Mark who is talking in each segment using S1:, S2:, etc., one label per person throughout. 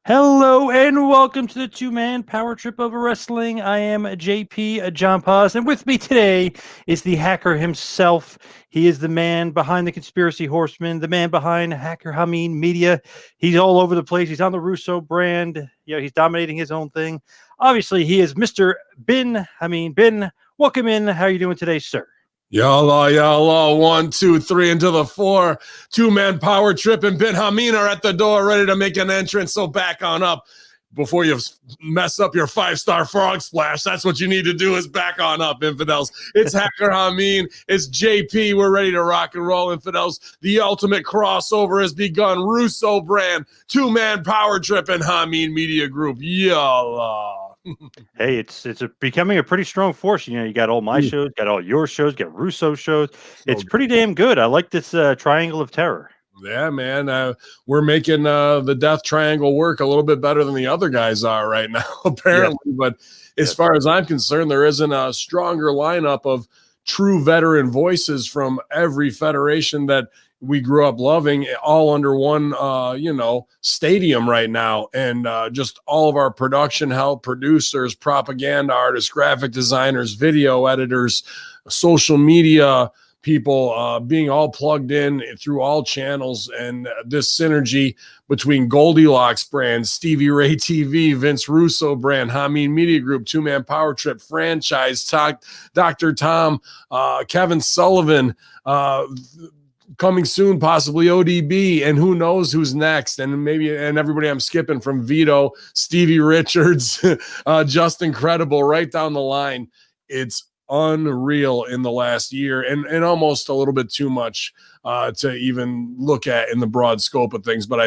S1: Hello and welcome to the two-man power trip of wrestling. I am JP John Poz, and with me today is the hacker himself. He is the man behind the Conspiracy Horseman, the man behind Hacker Hamin Media. He's all over the place. He's on the Russo brand. He's dominating his own thing. Obviously, he is Mr. Bin Hamin. Bin, welcome in. How are you doing today, sir?
S2: Y'all, 1, 2, 3 into the 4. Two-man power trip and Ben Hamin are at the door ready to make an entrance, so back on up before you mess up your 5-star frog splash. That's what you need to do is back on up, infidels. It's Hacker Hamin. It's JP. We're ready to rock and roll, infidels. The ultimate crossover has begun. Russo Brand, two-man power trip and Hamin Media Group. Y'all.
S1: Hey, it's becoming a pretty strong force. You got all my shows, got all your shows, got Russo shows. It's pretty damn good. I like this triangle of terror.
S2: Yeah, man. We're making the death triangle work a little bit better than the other guys are right now, apparently. Yes. But as far as I'm concerned, there isn't a stronger lineup of true veteran voices from every federation that we grew up loving, all under one, stadium right now. And just all of our production help, producers, propaganda artists, graphic designers, video editors, social media people being all plugged in through all channels, and this synergy between Goldilocks Brand, Stevie Ray TV, Vince Russo Brand, Hamin Media Group, Two-Man Power Trip franchise, Dr. Tom, Kevin Sullivan, coming soon, possibly ODB, and who knows who's next, and everybody I'm skipping, from Vito, Stevie Richards, just incredible right down the line. It's unreal in the last year, and almost a little bit too much to even look at in the broad scope of things. But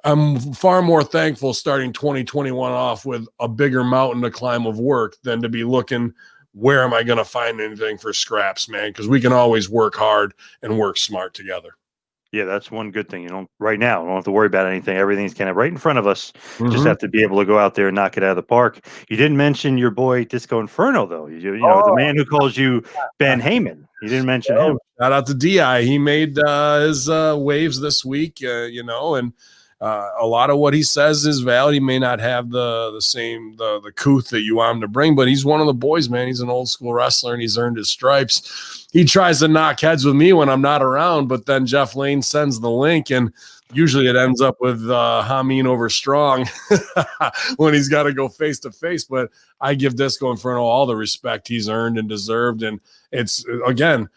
S2: I'm far more thankful starting 2021 off with a bigger mountain to climb of work than to be looking, where am I going to find anything for scraps, man? Because we can always work hard and work smart together.
S1: Yeah, that's one good thing. Right now, don't have to worry about anything. Everything's kind of right in front of us. Just have to be able to go out there and knock it out of the park. You didn't mention your boy Disco Inferno, though. The man who calls you Ben Hamin. You didn't mention him.
S2: Shout out to DI. He made his waves this week, and a lot of what he says is valid. He may not have the same couth that you want him to bring, but he's one of the boys, man. He's an old school wrestler, and he's earned his stripes. He tries to knock heads with me when I'm not around, but then Jeff Lane sends the link, and usually it ends up with Hamin over Strong when he's got to go face to face. But I give Disco Inferno all the respect he's earned and deserved, and it's, again,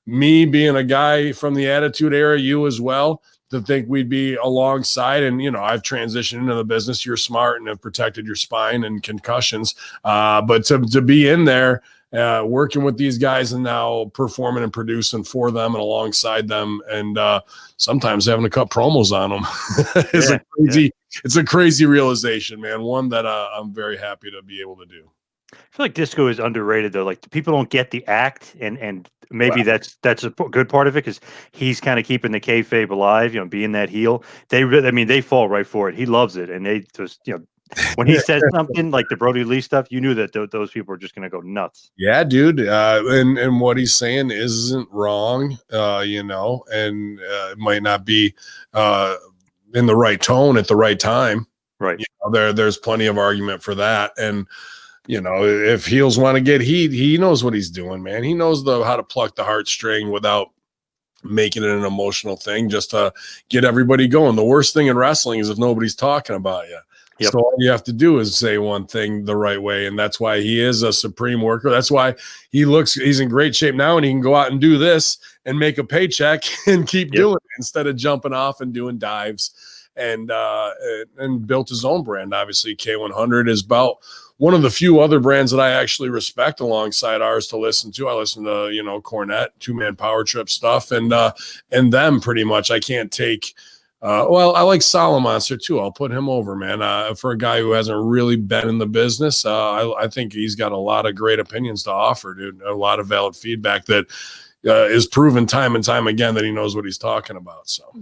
S2: me being a guy from the Attitude Era, you as well, to think we'd be alongside. And, I've transitioned into the business. You're smart and have protected your spine and concussions. But to be in there, working with these guys and now performing and producing for them and alongside them, and sometimes having to cut promos on them it's a crazy realization, man. One that I'm very happy to be able to do.
S1: I feel like Disco is underrated, though. Like, people don't get the act, and maybe that's a good part of it, because he's kind of keeping the kayfabe alive. Being that heel, they fall right for it. He loves it, and they just, when he says something like the Brody Lee stuff, you knew that those people are just going to go nuts.
S2: Yeah, dude, and what he's saying isn't wrong, and it might not be in the right tone at the right time.
S1: Right.
S2: There's plenty of argument for that, and. If heels want to get heat, he knows what he's doing, man. He knows how to pluck the heartstring without making it an emotional thing, just to get everybody going. The worst thing in wrestling is if nobody's talking about you. Yep. So all you have to do is say one thing the right way, and that's why he is a supreme worker. That's why he's in great shape now, and he can go out and do this and make a paycheck and keep doing it instead of jumping off and doing dives, and built his own brand. Obviously, K100 is about one of the few other brands that I actually respect alongside ours to listen to. I listen to, Cornette, Two-Man Power Trip stuff, and them pretty much. I can't take, I like Solid Monster too. I'll put him over, man. For a guy who hasn't really been in the business, I think he's got a lot of great opinions to offer, dude. A lot of valid feedback that is proven time and time again that he knows what he's talking about. So.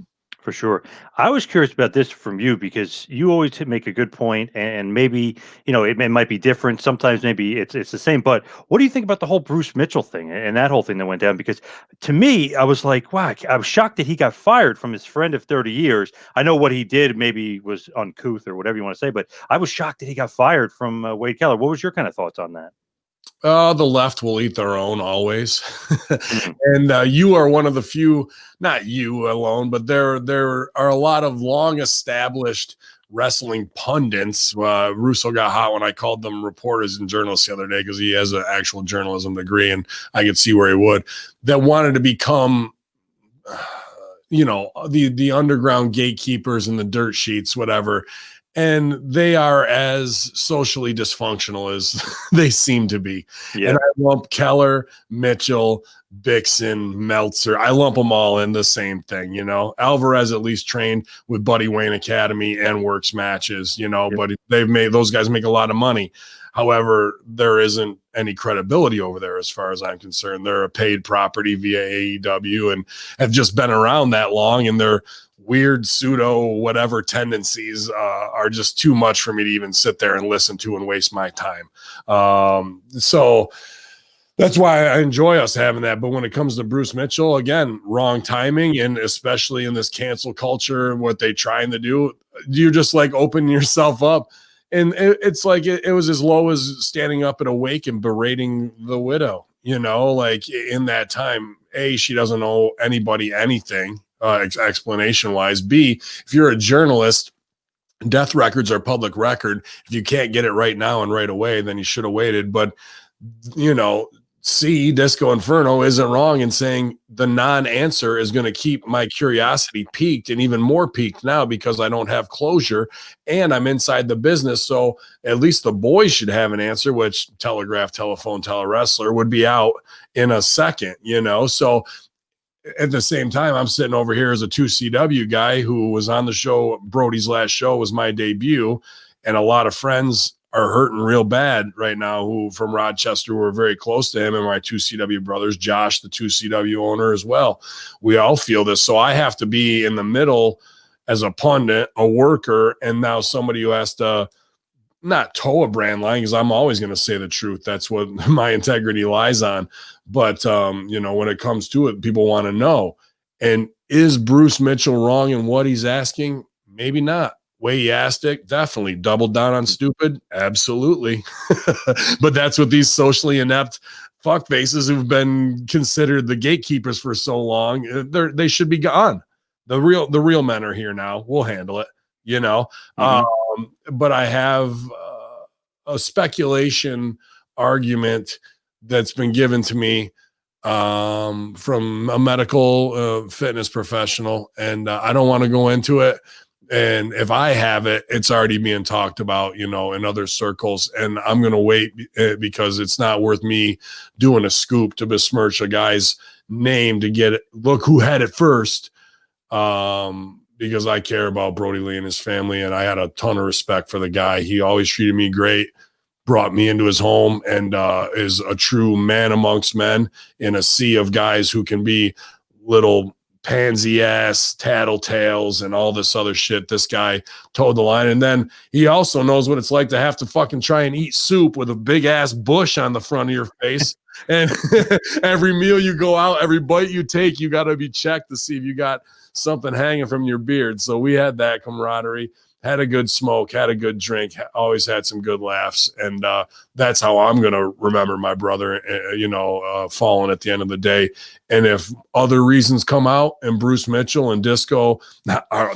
S1: For sure. I was curious about this from you because you always make a good point, and maybe it might be different. Sometimes maybe it's the same. But what do you think about the whole Bruce Mitchell thing and that whole thing that went down? Because to me, I was like, wow, I was shocked that he got fired from his friend of 30 years. I know what he did maybe was uncouth or whatever you want to say, but I was shocked that he got fired from Wade Keller. What was your kind of thoughts on that?
S2: The left will eat their own always.
S1: Mm,
S2: And you are one of the few, not you alone, but there are a lot of long established wrestling pundits. Russo got hot when I called them reporters and journalists the other day because he has an actual journalism degree, and I could see where he would, that wanted to become the underground gatekeepers and the dirt sheets, whatever. And they are as socially dysfunctional as they seem to be.
S1: yeah.
S2: And I lump Keller, Mitchell, Bixen, Meltzer, I lump them all in the same thing. Alvarez at least trained with Buddy Wayne Academy and works matches,
S1: Yep.
S2: but those guys make a lot of money. However, there isn't any credibility over there as far as I'm concerned. They're a paid property via AEW and have just been around that long, and their weird pseudo whatever tendencies are just too much for me to even sit there and listen to and waste my time. So that's why I enjoy us having that. But when it comes to Bruce Mitchell, again, wrong timing, and especially in this cancel culture, what they trying to do, you're just like opening yourself up. And it's like it was as low as standing up at a wake and berating the widow, like in that time. A, she doesn't owe anybody anything, explanation wise. B, if you're a journalist, death records are public record. If you can't get it right now and right away, then you should have waited. But, C, Disco Inferno isn't wrong in saying the non-answer is going to keep my curiosity piqued and even more piqued now because I don't have closure and I'm inside the business. So at least the boys should have an answer, which Telegraph, Telephone, Telewrestler would be out in a second, So at the same time, I'm sitting over here as a 2CW guy who was on the show. Brody's last show was my debut, and a lot of friends are hurting real bad right now who from Rochester were very close to him, and my 2CW brothers, Josh, the 2CW owner as well. We all feel this. So I have to be in the middle as a pundit, a worker, and now somebody who has to not toe a brand line, because I'm always going to say the truth. That's what my integrity lies on. But, when it comes to it, people want to know. And is Bruce Mitchell wrong in what he's asking? Maybe not. Way he asked it, definitely. Doubled down on stupid? Absolutely. But that's what these socially inept fuckfaces who've been considered the gatekeepers for so long, they should be gone. The real men are here now. We'll handle it,
S1: Mhm.
S2: But I have a speculation argument that's been given to me from a medical fitness professional, and I don't want to go into it. And if I have it, it's already being talked about, in other circles. And I'm going to wait because it's not worth me doing a scoop to besmirch a guy's name to get it. Look who had it first. Because I care about Brody Lee and his family, and I had a ton of respect for the guy. He always treated me great, brought me into his home, and is a true man amongst men in a sea of guys who can be little pansy ass tattletales and all this other shit. This guy towed the line. And then he also knows what it's like to have to fucking try and eat soup with a big ass bush on the front of your face. And every meal you go out, every bite you take, you got to be checked to see if you got something hanging from your beard. So we had that camaraderie, had a good smoke, had a good drink, always had some good laughs. And that's how I'm going to remember my brother, falling at the end of the day. And if other reasons come out and Bruce Mitchell and Disco,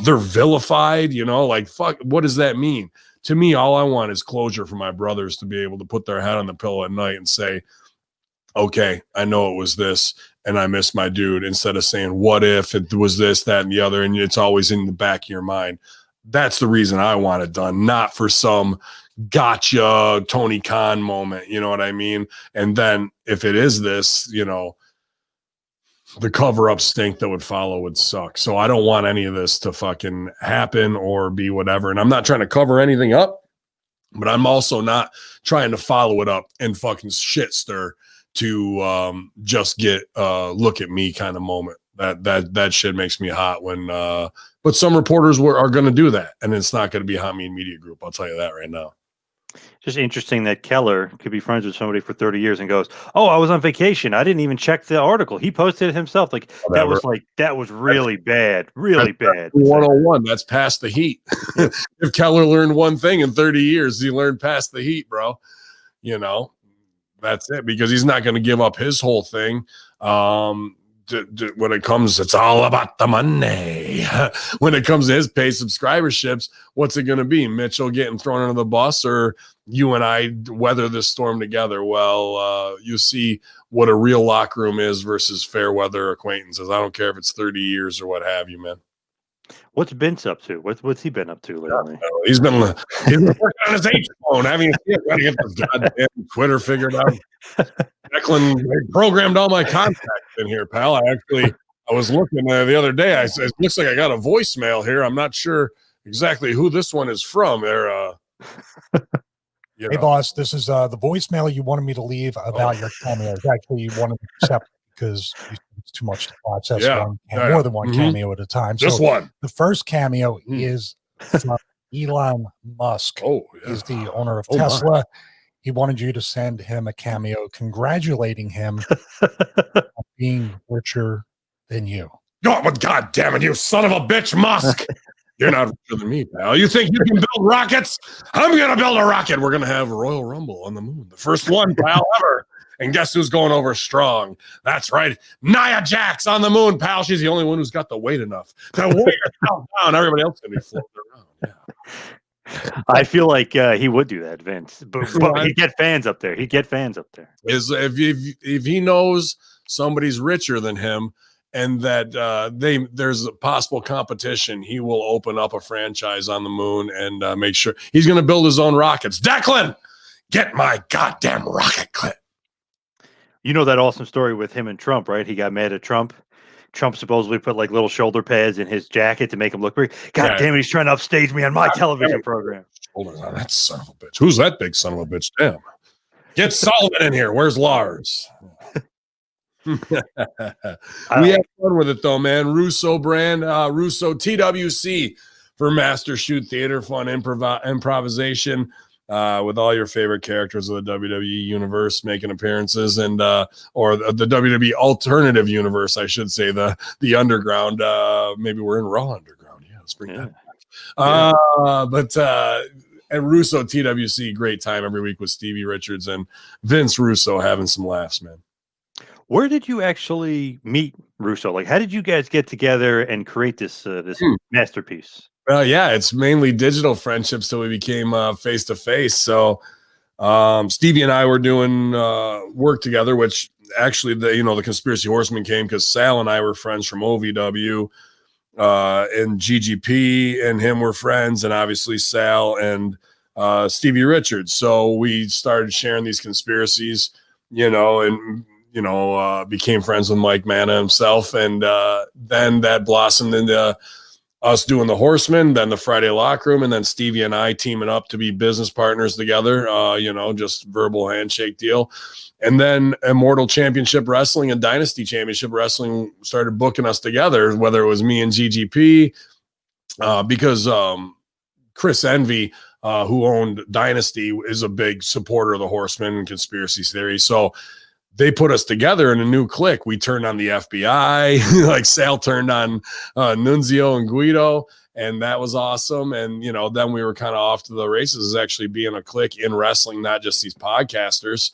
S2: they're vilified, like, fuck, what does that mean? To me, all I want is closure for my brothers to be able to put their head on the pillow at night and say, okay, I know it was this and I miss my dude, instead of saying, what if it was this, that, and the other, and it's always in the back of your mind. That's the reason I want it done, not for some gotcha Tony Khan moment, you know what I mean? And then if it is this, the cover-up stink that would follow would suck. So I don't want any of this to fucking happen or be whatever. And I'm not trying to cover anything up, but I'm also not trying to follow it up and fucking shit stir to just get look at me kind of moment. That shit makes me hot when but some reporters are going to do that, and it's not going to be Hamin Media Group. I'll tell you that right now.
S1: Just interesting that Keller could be friends with somebody for 30 years and goes, "Oh, I was on vacation. I didn't even check the article. He posted it himself." Like
S2: Whatever.
S1: that was really bad. Really bad.
S2: 101. That's past the heat. If Keller learned one thing in 30 years, he learned past the heat, bro. You know, that's it, because he's not going to give up his whole thing. When it comes, it's all about the money. When it comes to his paid subscriberships, what's it going to be? Mitchell getting thrown under the bus, or you and I weather this storm together? Well, you see what a real locker room is versus fair weather acquaintances. I don't care if it's 30 years or what have you, man.
S1: What's Vince up to? What's he been up to lately?
S2: He's been working on his H phone, having to get this goddamn Twitter figured out. Declan programmed all my contacts in here, pal. I was looking the other day. It looks like I got a voicemail here. I'm not sure exactly who this one is from. They're
S3: Hey, boss, this is the voicemail you wanted me to leave about your cameos. Actually, you wanted to accept because it's too much to process. More than one cameo at a time.
S2: Just one.
S3: The first cameo is from Elon Musk. He's the owner of Tesla. My. He wanted you to send him a cameo congratulating him on being richer than you.
S2: God damn it, you son of a bitch, Musk. You're not richer than me, pal. You think you can build rockets? I'm going to build a rocket. We're going to have a Royal Rumble on the moon. The first one, pal, ever. And guess who's going over strong? That's right. Nia Jax on the moon, pal. She's the only one who's got the weight enough to weigh herself down. Everybody else going to be floating around. Yeah.
S1: I feel like he would do that, Vince. But he'd get fans up there.
S2: If he knows somebody's richer than him, and that there's a possible competition, he will open up a franchise on the moon and make sure he's going to build his own rockets. Declan, get my goddamn rocket clip.
S1: You know that awesome story with him and Trump, right? He got mad at Trump. Trump supposedly put like little shoulder pads in his jacket to make him look big. God damn it, he's trying to upstage me on my television program.
S2: Shoulders on that son of a bitch. Who's that big son of a bitch? Damn. Get Sullivan in here. Where's Lars? We had fun with it though, man. Russo Brand, Russo TWC for Master Shoot Theater, fun improvisation with all your favorite characters of the WWE universe making appearances, and or the WWE alternative universe, I should say, the underground. Maybe we're in Raw Underground. Yeah, let's bring that back. But and Russo TWC, great time every week with Stevie Richards and Vince Russo having some laughs, man.
S1: Where did you actually meet Russo? Like, how did you guys get together and create this masterpiece?
S2: Well, yeah, it's mainly digital friendships till we became face to face. So Stevie and I were doing work together, which actually the Conspiracy Horsemen came because Sal and I were friends from OVW, and GGP and him were friends, and obviously Sal and Stevie Richards. So we started sharing these conspiracies, and became friends with Mike Manna himself. And then that blossomed into us doing the Horsemen, then the Friday Locker Room, and then Stevie and I teaming up to be business partners together, just verbal handshake deal. And then Immortal Championship Wrestling and Dynasty Championship Wrestling started booking us together, whether it was me and GGP, because Chris Envy, who owned Dynasty, is a big supporter of the Horsemen and conspiracy theory. So they put us together in a new clique. We turned on the FBI, like Sal turned on Nunzio and Guido, and that was awesome. And, then we were kind of off to the races as actually being a clique in wrestling, not just these podcasters.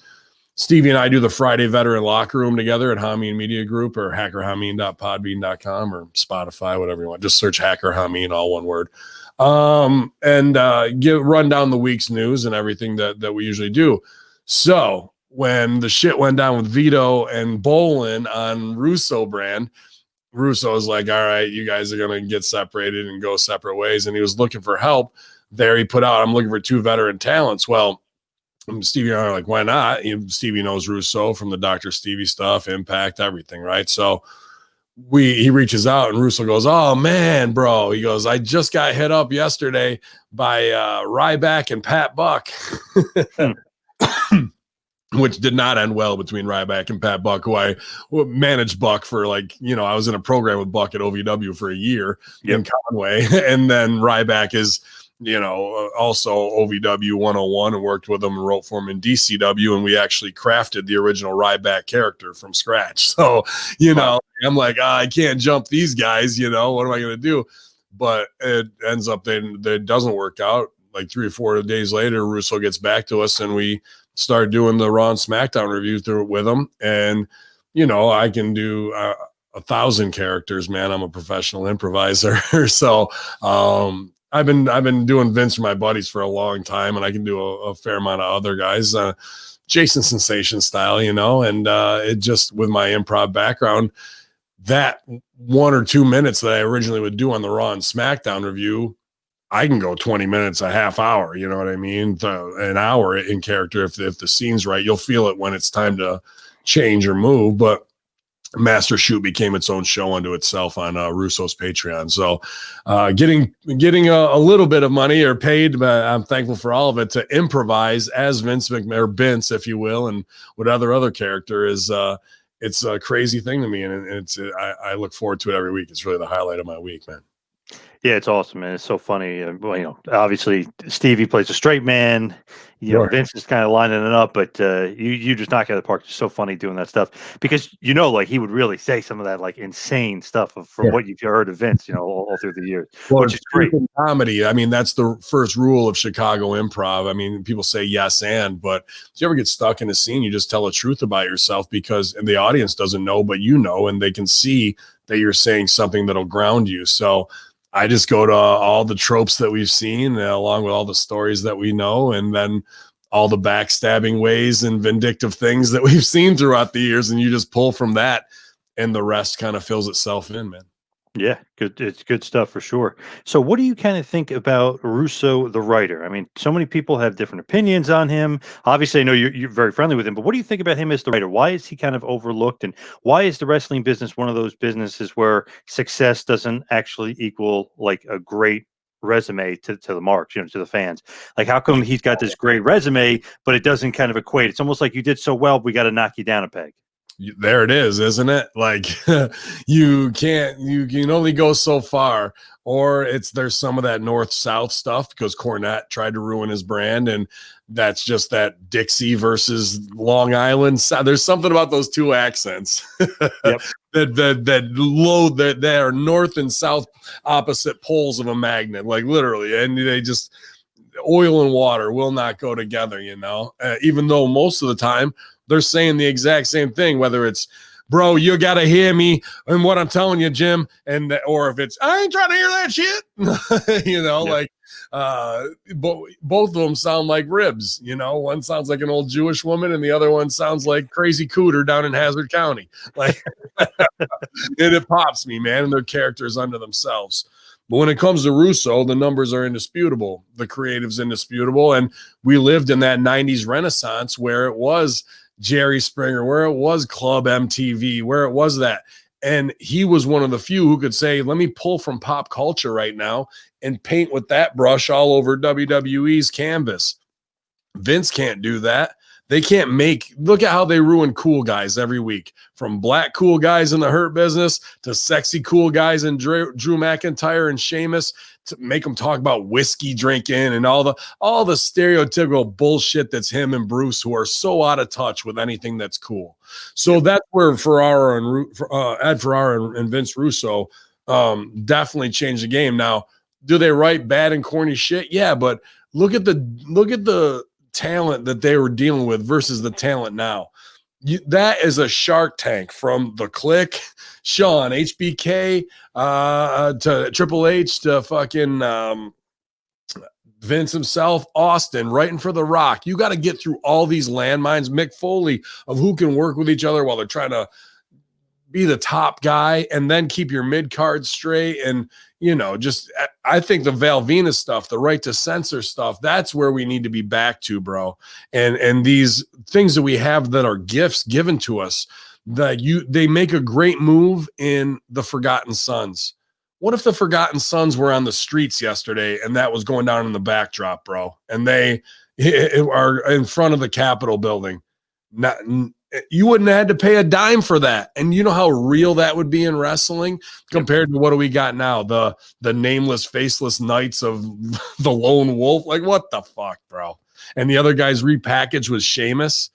S2: Stevie and I do the Friday Veteran Locker Room together at Hamin Media Group, or hackerhamin.podbean.com, or Spotify, whatever you want. Just search Hacker Hamin, all one word. And run down the week's news and everything that we usually do. So when the shit went down with Vito and Bolin on Russo Brand, Russo was like, all right, you guys are going to get separated and go separate ways. And he was looking for help there. He put out, I'm looking for 2 veteran talents. Well, Stevie and I are like, why not? Stevie knows Russo from the Dr. Stevie stuff, Impact, everything, right? So he reaches out and Russo goes, oh man, bro. He goes, I just got hit up yesterday by Ryback and Pat Buck. which did not end well between Ryback and Pat Buck, who I managed Buck for I was in a program with Buck at OVW for a year in Conway. And then Ryback is, also OVW 101 and worked with him and wrote for him in DCW. And we actually crafted the original Ryback character from scratch. So, I'm like, I can't jump these guys, what am I going to do? But it ends up that doesn't work out. Like 3 or 4 days later, Russo gets back to us and we start doing the Raw and SmackDown review with him. And, I can do 1,000 characters, man. I'm a professional improviser. So, I've been doing Vince for my buddies for a long time, and I can do a fair amount of other guys, Jason Sensation style, and it just, with my improv background, that 1 or 2 minutes that I originally would do on the Raw and SmackDown review, I can go 20 minutes, a half hour, you know what I mean? An hour in character. If the scene's right, you'll feel it when it's time to change or move. But Master Shoot became its own show unto itself on Russo's Patreon. So getting a little bit of money or paid, but I'm thankful for all of it, to improvise as Vince McMahon, or Vince, if you will, and whatever other character is, it's a crazy thing to me. And I look forward to it every week. It's really the highlight of my week, man.
S1: Yeah, it's awesome, man. It's so funny. Obviously Stevie plays a straight man. Vince is kind of lining it up, but you just knock it out of the park. It's so funny doing that stuff because like he would really say some of that like insane stuff from what you've heard of Vince, all through the years, which is great.
S2: Comedy. I mean, that's the first rule of Chicago improv. I mean, people say yes and, but if you ever get stuck in a scene, you just tell the truth about yourself because the audience doesn't know, but and they can see that you're saying something that'll ground you. So I just go to all the tropes that we've seen, along with all the stories that we know, and then all the backstabbing ways and vindictive things that we've seen throughout the years, and you just pull from that, and the rest kind of fills itself in, man.
S1: Yeah, good. It's good stuff for sure. So, what do you kind of think about Russo, the writer? I mean, so many people have different opinions on him. Obviously, I know you're very friendly with him, but what do you think about him as the writer? Why is he kind of overlooked, and why is the wrestling business one of those businesses where success doesn't actually equal like a great resume to the marks, to the fans? Like, how come he's got this great resume, but it doesn't kind of equate? It's almost like you did so well, we got to knock you down a peg.
S2: There it is, isn't it? Like you can only go so far, or there's some of that north-south stuff because Cornette tried to ruin his brand, and that's just that Dixie versus Long Island. There's something about those two accents that are north and south opposite poles of a magnet, like literally, and they just, oil and water will not go together, even though most of the time they're saying the exact same thing, whether it's, bro, you got to hear me and what I'm telling you, Jim. Or if it's, I ain't trying to hear that shit, both of them sound like ribs, one sounds like an old Jewish woman and the other one sounds like Crazy Cooter down in Hazard County. Like, and it pops me, man. And their characters unto themselves. But when it comes to Russo, the numbers are indisputable. The creative's indisputable. And we lived in that 90s renaissance where it was Jerry Springer, where it was Club MTV, where it was that. And he was one of the few who could say, let me pull from pop culture right now and paint with that brush all over WWE's canvas. Vince can't do that. They can't look at how they ruin cool guys every week, from black cool guys in the Hurt Business to sexy cool guys in Drew McIntyre and Sheamus, to make them talk about whiskey drinking and all the stereotypical bullshit that's him and Bruce, who are so out of touch with anything that's cool. So that's where Ed Ferrara and Vince Russo definitely changed the game. Now, do they write bad and corny shit? Yeah, but look at the talent that they were dealing with versus the talent now. That is a Shark Tank, from the Click, Sean, HBK, to Triple H, to fucking Vince himself, Austin, writing for The Rock. You got to get through all these landmines, Mick Foley, of who can work with each other while they're trying to be the top guy, and then keep your mid card straight. And I think the Val Venus stuff, the right to censor stuff, that's where we need to be back to, bro. And these things that we have that are gifts given to us, they make a great move in the Forgotten Sons. What if the Forgotten Sons were on the streets yesterday and that was going down in the backdrop, bro? And they are in front of the Capitol building. You wouldn't have had to pay a dime for that. And you know how real that would be in wrestling compared to what do we got now? The nameless, faceless knights of the lone wolf. Like, what the fuck, bro? And the other guy's repackaged with Sheamus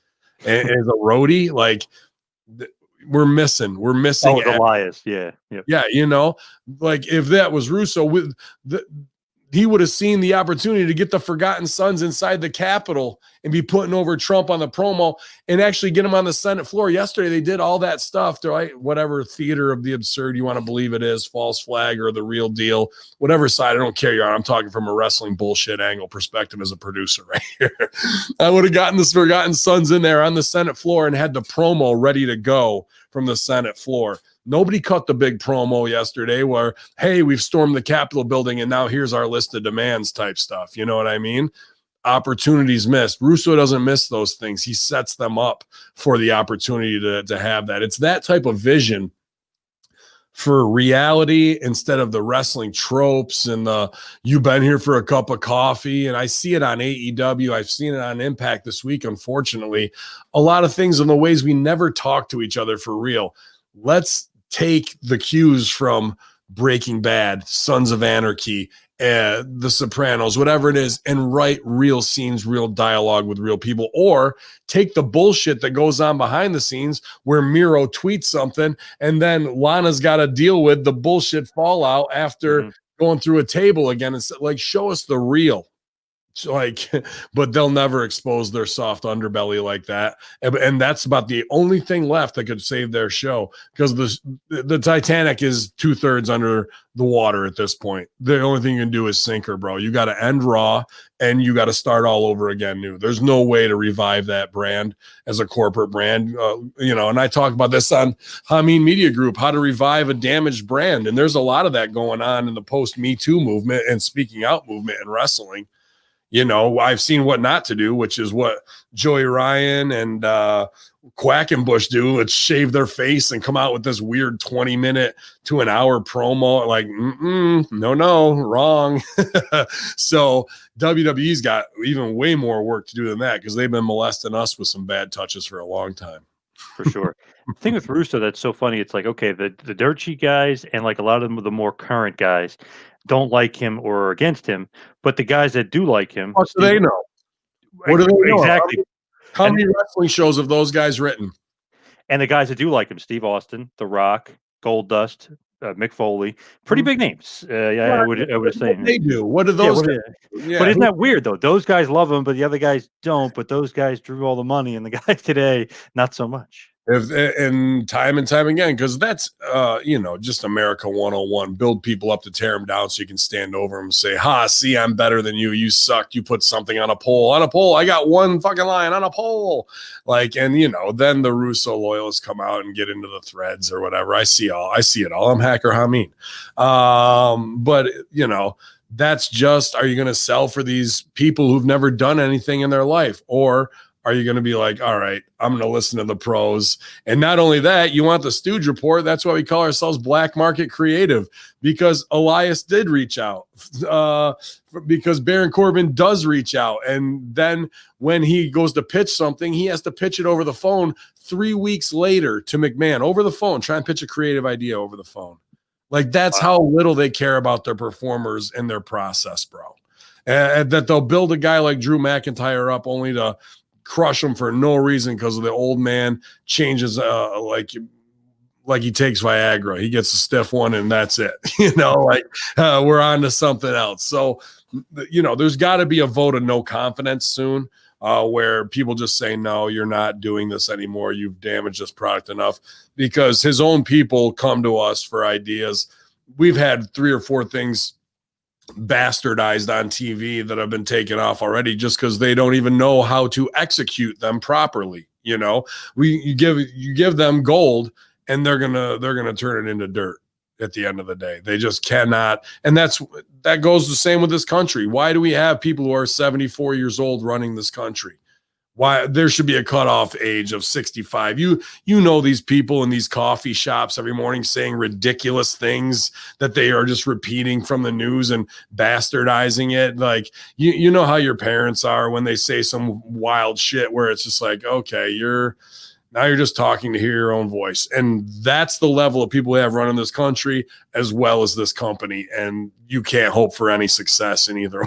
S2: as a roadie. Like, we're missing.
S1: Oh, Elias. Yeah. Yep.
S2: Yeah. You know, like if that was Russo with he would have seen the opportunity to get the Forgotten Sons inside the Capitol and be putting over Trump on the promo and actually get him on the Senate floor. Yesterday, they did all that stuff to whatever theater of the absurd you want to believe it is, false flag or the real deal, whatever side. I don't care you're on. I'm talking from a wrestling bullshit angle perspective as a producer right here. I would have gotten the Forgotten Sons in there on the Senate floor and had the promo ready to go from the Senate floor. Nobody cut the big promo yesterday where, hey, we've stormed the Capitol building and now here's our list of demands type stuff. You know what I mean? Opportunities missed. Russo doesn't miss those things. He sets them up for the opportunity to have that. It's that type of vision for reality instead of the wrestling tropes and the you've been here for a cup of coffee. And I see it on AEW. I've seen it on Impact this week, unfortunately. A lot of things in the ways we never talk to each other for real. Let's take the cues from Breaking Bad, Sons of Anarchy, The Sopranos, whatever it is, and write real scenes, real dialogue with real people, or take the bullshit that goes on behind the scenes where Miro tweets something and then Lana's got to deal with the bullshit fallout after going through a table again. It's like, show us the real. Like, but they'll never expose their soft underbelly like that, and that's about the only thing left that could save their show, because the Titanic is 2/3 under the water at this point. The only thing you can do is sink her, bro. You got to end Raw and you got to start all over again new. There's no way to revive that brand as a corporate brand, and I talk about this on Hamin Media Group, how to revive a damaged brand, and there's a lot of that going on in the post Me Too movement and speaking out movement in wrestling. I've seen what not to do, which is what Joey Ryan and Quackenbush do. It's shave their face and come out with this weird 20-minute to an hour promo. Like, no, wrong. So WWE's got even way more work to do than that, because they've been molesting us with some bad touches for a long time.
S1: For sure. The thing with Russo that's so funny, it's like, okay, the dirt sheet guys and like a lot of the more current guys don't like him or are against him, but the guys that do like him,
S2: what do they know? What do they know?
S1: Exactly.
S2: How many wrestling shows have those guys written?
S1: And the guys that do like him, Steve Austin, The Rock, Goldust, Mick Foley, pretty big names. I would say
S2: they do. What do those?
S1: But isn't that weird though? Those guys love him, but the other guys don't. But those guys drew all the money, and the guys today not so much.
S2: And time again, because that's just America 101. Build people up to tear them down so you can stand over them and say, see, I'm better than you. You sucked. You put something on a poll. I got one fucking line on a poll. Like, and then the Russo loyalists come out and get into the threads or whatever. I see it all. I'm Hacker Hamin. But that's just, are you going to sell for these people who've never done anything in their life? Or are you going to be like, all right, I'm going to listen to the pros? And not only that, you want the Stooge Report. That's why we call ourselves Black Market Creative, because Elias did reach out, because Baron Corbin does reach out. And then when he goes to pitch something, he has to pitch it over the phone 3 weeks later to McMahon over the phone, try and pitch a creative idea over the phone. Like, that's how little they care about their performers and their process, bro. And that they'll build a guy like Drew McIntyre up only to crush him for no reason, because of the old man changes like he takes Viagra. He gets a stiff one and that's it. We're on to something else. So, there's got to be a vote of no confidence soon, where people just say, no, you're not doing this anymore. You've damaged this product enough, because his own people come to us for ideas. We've had 3 or 4 things bastardized on TV that have been taken off already, just because they don't even know how to execute them properly. You give them gold and they're gonna turn it into dirt at the end of the day. They just cannot. And that goes the same with this country. Why do we have people who are 74 years old running this country? why there should be a cutoff age of 65. You know these people in these coffee shops every morning saying ridiculous things that they are just repeating from the news and bastardizing it. Like you know how your parents are when they say some wild shit where it's just like, okay, you're just talking to hear your own voice. And that's the level of people we have running this country as well as this company. And you can't hope for any success in either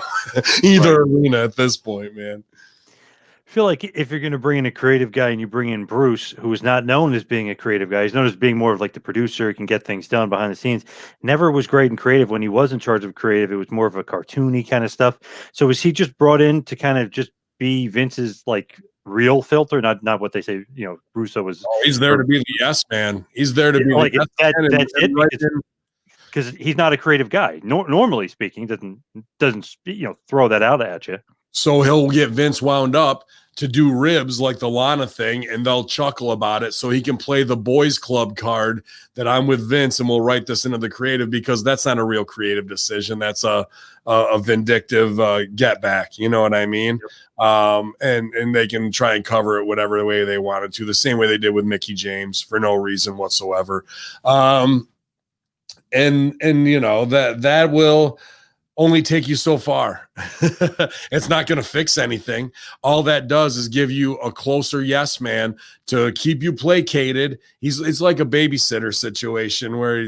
S2: arena at this point, man.
S1: I feel like if you're going to bring in a creative guy and you bring in Bruce, who is not known as being a creative guy, he's known as being more of like the producer, he can get things done behind the scenes. Never was great and creative when he was in charge of creative. It was more of a cartoony kind of stuff. So was he just brought in to kind of just be Vince's like real filter, not what they say, Russo was.
S2: Oh, he's there to be the yes man. He's there to be
S1: like
S2: the
S1: yes man. That's it.
S2: Right
S1: because he's not a creative guy. Normally speaking, doesn't throw that out at you.
S2: So he'll get Vince wound up to do ribs like the Lana thing, and they'll chuckle about it so he can play the boys club card that I'm with Vince and we'll write this into the creative, because that's not a real creative decision. That's a vindictive get back. You know what I mean? Yep. And they can try and cover it whatever way they wanted to, the same way they did with Mickie James for no reason whatsoever. And that will only take you so far. It's not going to fix anything. All that does is give you a closer yes man to keep you placated. It's like a babysitter situation where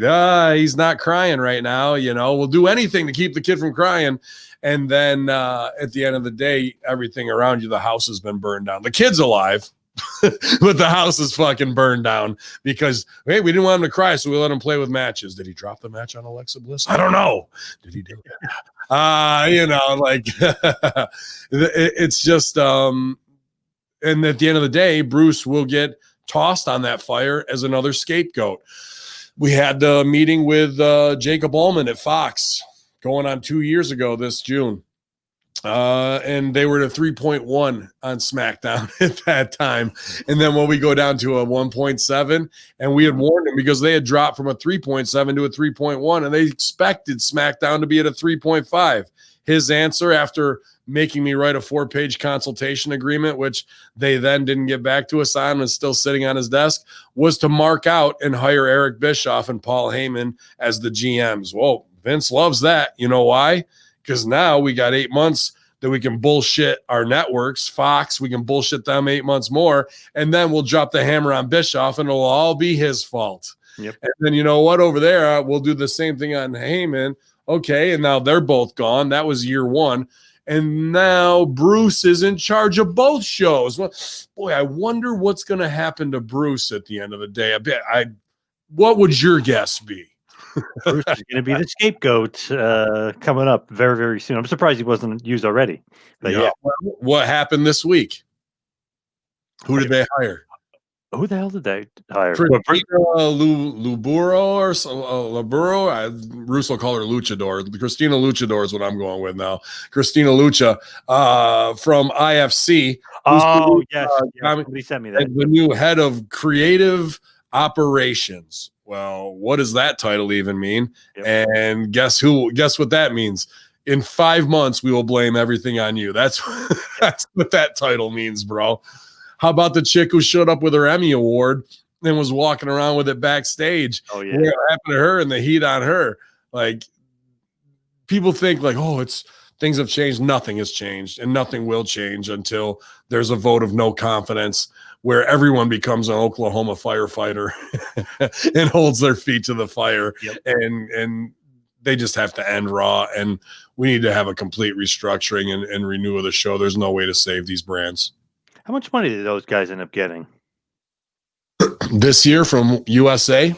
S2: he's not crying right now. We'll do anything to keep the kid from crying. And then at the end of the day, everything around you, the house has been burned down. The kid's alive, but the house is fucking burned down because, hey, we didn't want him to cry, so we let him play with matches. Did he drop the match on Alexa Bliss? I don't know. Did he do that? It's just, and at the end of the day, Bruce will get tossed on that fire as another scapegoat. We had the meeting with Jacob Ullman at Fox going on 2 years ago this June. And they were at a 3.1 on SmackDown at that time. And then when we go down to a 1.7, and we had warned them because they had dropped from a 3.7 to a 3.1, and they expected SmackDown to be at a 3.5. His answer, after making me write a 4-page consultation agreement, which they then didn't get back to us on, was still sitting on his desk, was to mark out and hire Eric Bischoff and Paul Heyman as the GMs. Whoa, Vince loves that. You know why? Because now we got 8 months that we can bullshit our networks. Fox, we can bullshit them 8 months more, and then we'll drop the hammer on Bischoff, and it'll all be his fault. Yep. And then you know what? Over there, we'll do the same thing on Hamin. Okay, and now they're both gone. That was year one. And now Bruce is in charge of both shows. Well, boy, I wonder what's going to happen to Bruce at the end of the day. What would your guess be?
S1: Bruce is going to be the scapegoat coming up very, very soon. I'm surprised he wasn't used already. But yeah.
S2: What happened this week? Who did they hire?
S1: Who the hell did they hire?
S2: Luburo or Laburo? Russo called her Luchador. Christina Luchador is what I'm going with now. Christina Lucha from IFC.
S1: Oh, yes. Somebody sent me that.
S2: The new head of creative operations. Well, what does that title even mean? Yep. And guess what that means? In 5 months, we will blame everything on you. That's what that title means, bro. How about the chick who showed up with her Emmy Award and was walking around with it backstage? Oh, yeah. What happened to her and the heat on her? Like, people think like, oh, things have changed. Nothing has changed, and nothing will change until there's a vote of no confidence where everyone becomes an Oklahoma firefighter and holds their feet to the fire. Yep. And they just have to end Raw, and we need to have a complete restructuring and renew of the show. There's no way to save these brands.
S1: How much money did those guys end up getting
S2: this year from USA?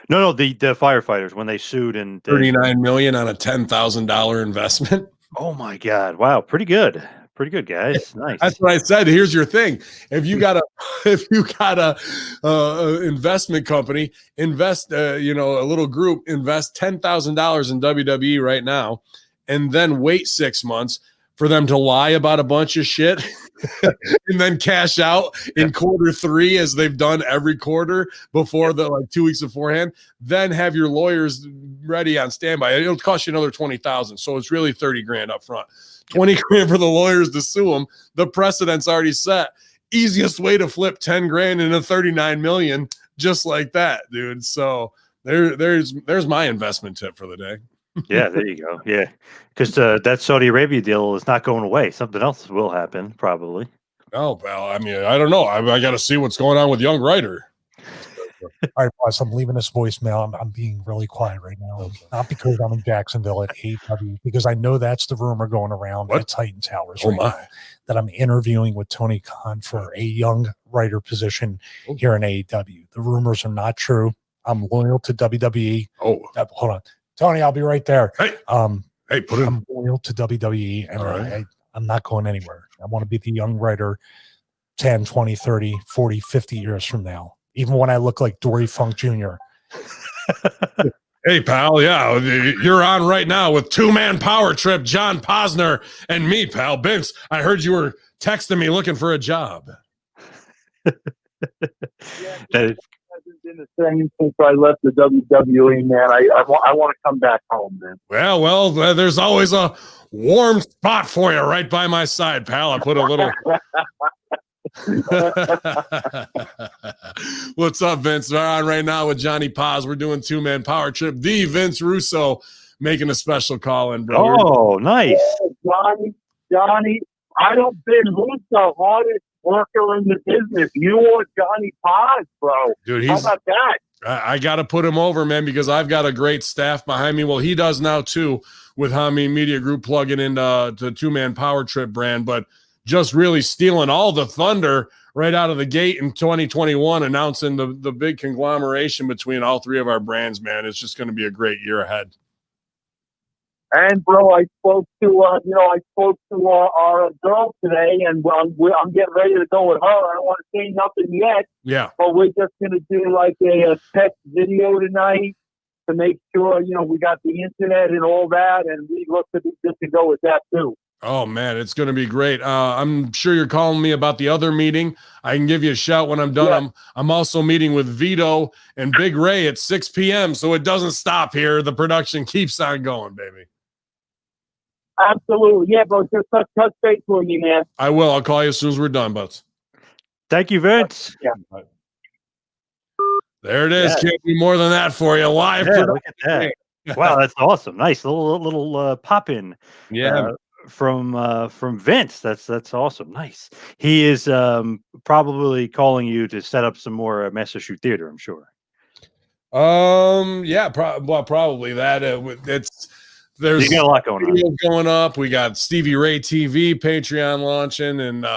S1: No, the firefighters when they sued, and
S2: $39 million on a $10,000 investment.
S1: Oh my God! Wow, pretty good guys. Nice.
S2: That's what I said. Here's your thing: if you got a investment company, invest a little group, invest $10,000 in WWE right now, and then wait 6 months for them to lie about a bunch of shit and then cash out in quarter 3 as they've done every quarter before the 2 weeks beforehand, then have your lawyers ready on standby. It'll cost you another $20,000. So it's really $30,000 up front, $20,000 for the lawyers to sue them. The precedent's already set. easiest way to flip 10 grand into 39 million, just like that, dude. So there's my investment tip for the day.
S1: Yeah, there you go. Yeah, because that Saudi Arabia deal is not going away. Something else will happen, probably.
S2: Oh, well, I mean, I don't know. I got to see what's going on with Young Ryder.
S3: All right, boss, I'm leaving this voicemail. I'm being really quiet right now.
S2: Okay.
S3: Not because I'm in Jacksonville at AEW, because I know that's the rumor going around at Titan Towers now, that I'm interviewing with Tony Khan for a young writer position here in AEW. The rumors are not true. I'm loyal to WWE.
S2: Oh,
S3: hold on. Tony, I'll be right there.
S2: Hey, put it.
S3: I'm loyal to WWE, and I'm not going anywhere. I want to be the young writer 10, 20, 30, 40, 50 years from now. Even when I look like Dory Funk Jr.
S2: Hey, pal. Yeah, you're on right now with two-man power trip, John Posner and me, pal. Vince, I heard you were texting me looking for a job.
S4: That hasn't been the same since I left the WWE, man. I want to come back home, man.
S2: Well, there's always a warm spot for you right by my side, pal. I put a little... What's up, Vince? We're on right now with Johnny Poz. We're doing two-man power trip. The Vince Russo making a special call in, bro.
S1: Oh, nice.
S4: Johnny, I don't think who's the hardest worker in the business. You or Johnny Poz, bro.
S2: Dude,
S4: how about that?
S2: I got to put him over, man, because I've got a great staff behind me. Well, he does now, too, with Hamin Media Group plugging into the two-man power trip brand, but just really stealing all the thunder right out of the gate in 2021, announcing the big conglomeration between all three of our brands, man. It's just going to be a great year ahead.
S4: And bro, I spoke to our girl today, and I'm getting ready to go with her. I don't want to say nothing yet.
S2: Yeah.
S4: But we're just going to do like a text video tonight to make sure, we got the internet and all that, and we look to be good to go with that too.
S2: Oh, man, it's going to be great. I'm sure you're calling me about the other meeting. I can give you a shout when I'm done. Yeah. I'm also meeting with Vito and Big Ray at 6 p.m., so it doesn't stop here. The production keeps on going, baby.
S4: Absolutely. Yeah, bro, just touch base with me, man.
S2: I will. I'll call you as soon as we're done, Butts.
S1: Thank you, Vince.
S4: Yeah.
S2: There it is. Can't be more than that for you. Live.
S1: Yeah, look at that. Wow, that's awesome. Nice little pop-in.
S2: Yeah.
S1: From Vince. That's awesome. Nice. He is probably calling you to set up some more Master Shoot Theater, I'm sure.
S2: Yeah, probably that. There's
S1: you got a lot going
S2: up. We got Stevie Ray TV Patreon launching, and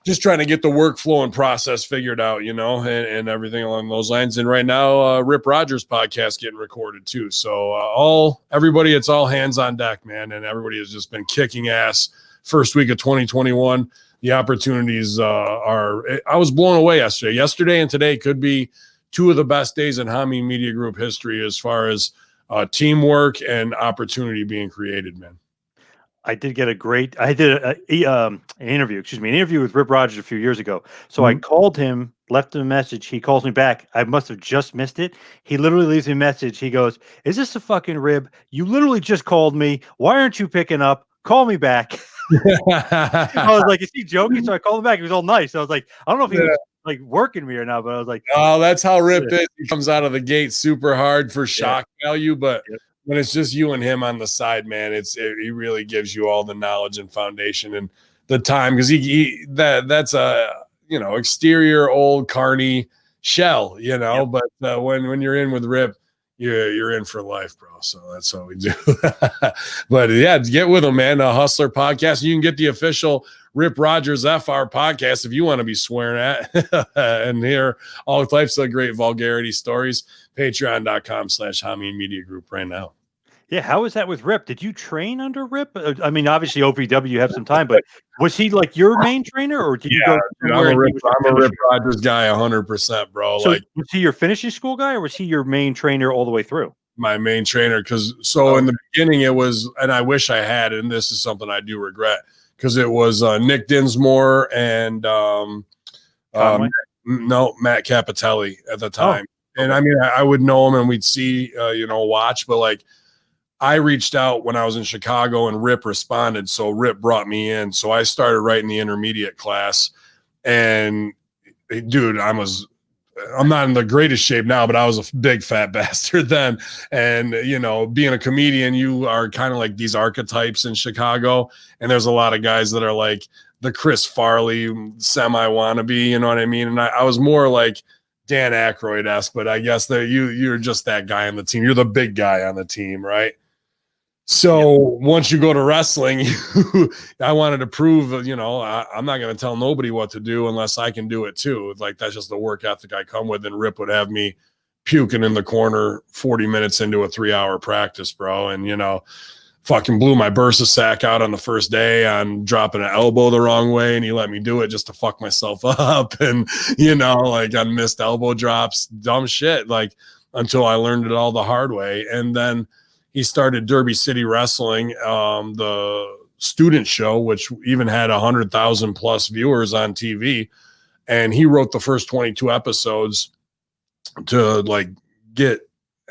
S2: just trying to get the workflow and process figured out, and everything along those lines. And right now, Rip Rogers podcast getting recorded too. So everybody, it's all hands on deck, man. And everybody has just been kicking ass first week of 2021. The opportunities I was blown away yesterday. Yesterday and today could be two of the best days in Hamin Media Group history as far as teamwork and opportunity being created, man.
S1: I did get an interview with Rip Rogers a few years ago. So I called him, left him a message. He calls me back. I must have just missed it. He literally leaves me a message. He goes, "Is this a fucking rib? You literally just called me. Why aren't you picking up? Call me back." I was like, "Is he joking?" So I called him back. He was all nice. I was like, I don't know if he was like working me or not, but I was like,
S2: "Oh, that's how Rip is. He comes out of the gate super hard for shock value, but." When it's just you and him on the side, man, he really gives you all the knowledge and foundation and the time, because that's a exterior old carny shell, but when you're in with Rip, you're in for life, bro. So that's how we do. But yeah, get with him, man. Hustler Podcast. You can get the official Rip Rogers FR podcast if you want to be swearing at and hear all types of great vulgarity stories. Patreon.com/Hamin Media Group right now.
S1: Yeah, how is that with Rip? Did you train under Rip? I mean, obviously OVW you have some time, but was he like your main trainer, or did you go?
S2: I'm a Rip Rogers guy, 100%, bro.
S1: So was he your finishing school guy, or was he your main trainer all the way through?
S2: My main trainer, in the beginning it was, and I wish I had, and this is something I do regret, because it was Nick Dinsmore and Matt Capitelli at the time. And I mean, I would know him and we'd see, watch, but like I reached out when I was in Chicago and Rip responded. So Rip brought me in. So I started right in the intermediate class. And dude, I'm not in the greatest shape now, but I was a big fat bastard then. And, you know, being a comedian, you are kind of like these archetypes in Chicago. And there's a lot of guys that are like the Chris Farley semi wannabe, you know what I mean? And I was more like Dan Aykroyd-esque, but I guess that you're just that guy on the team. You're the big guy on the team, right? So once you go to wrestling, I wanted to prove, you know, I'm not going to tell nobody what to do unless I can do it too. Like, that's just the work ethic I come with. And Rip would have me puking in the corner 40 minutes into a 3-hour practice, bro. And, you know, fucking blew my bursa sack out on the first day on dropping an elbow the wrong way. And he let me do it just to fuck myself up. And, you know, like on missed elbow drops, dumb shit, like until I learned it all the hard way. And then he started Derby City Wrestling, the student show, which even had 100,000 plus viewers on TV. And he wrote the first 22 episodes to like get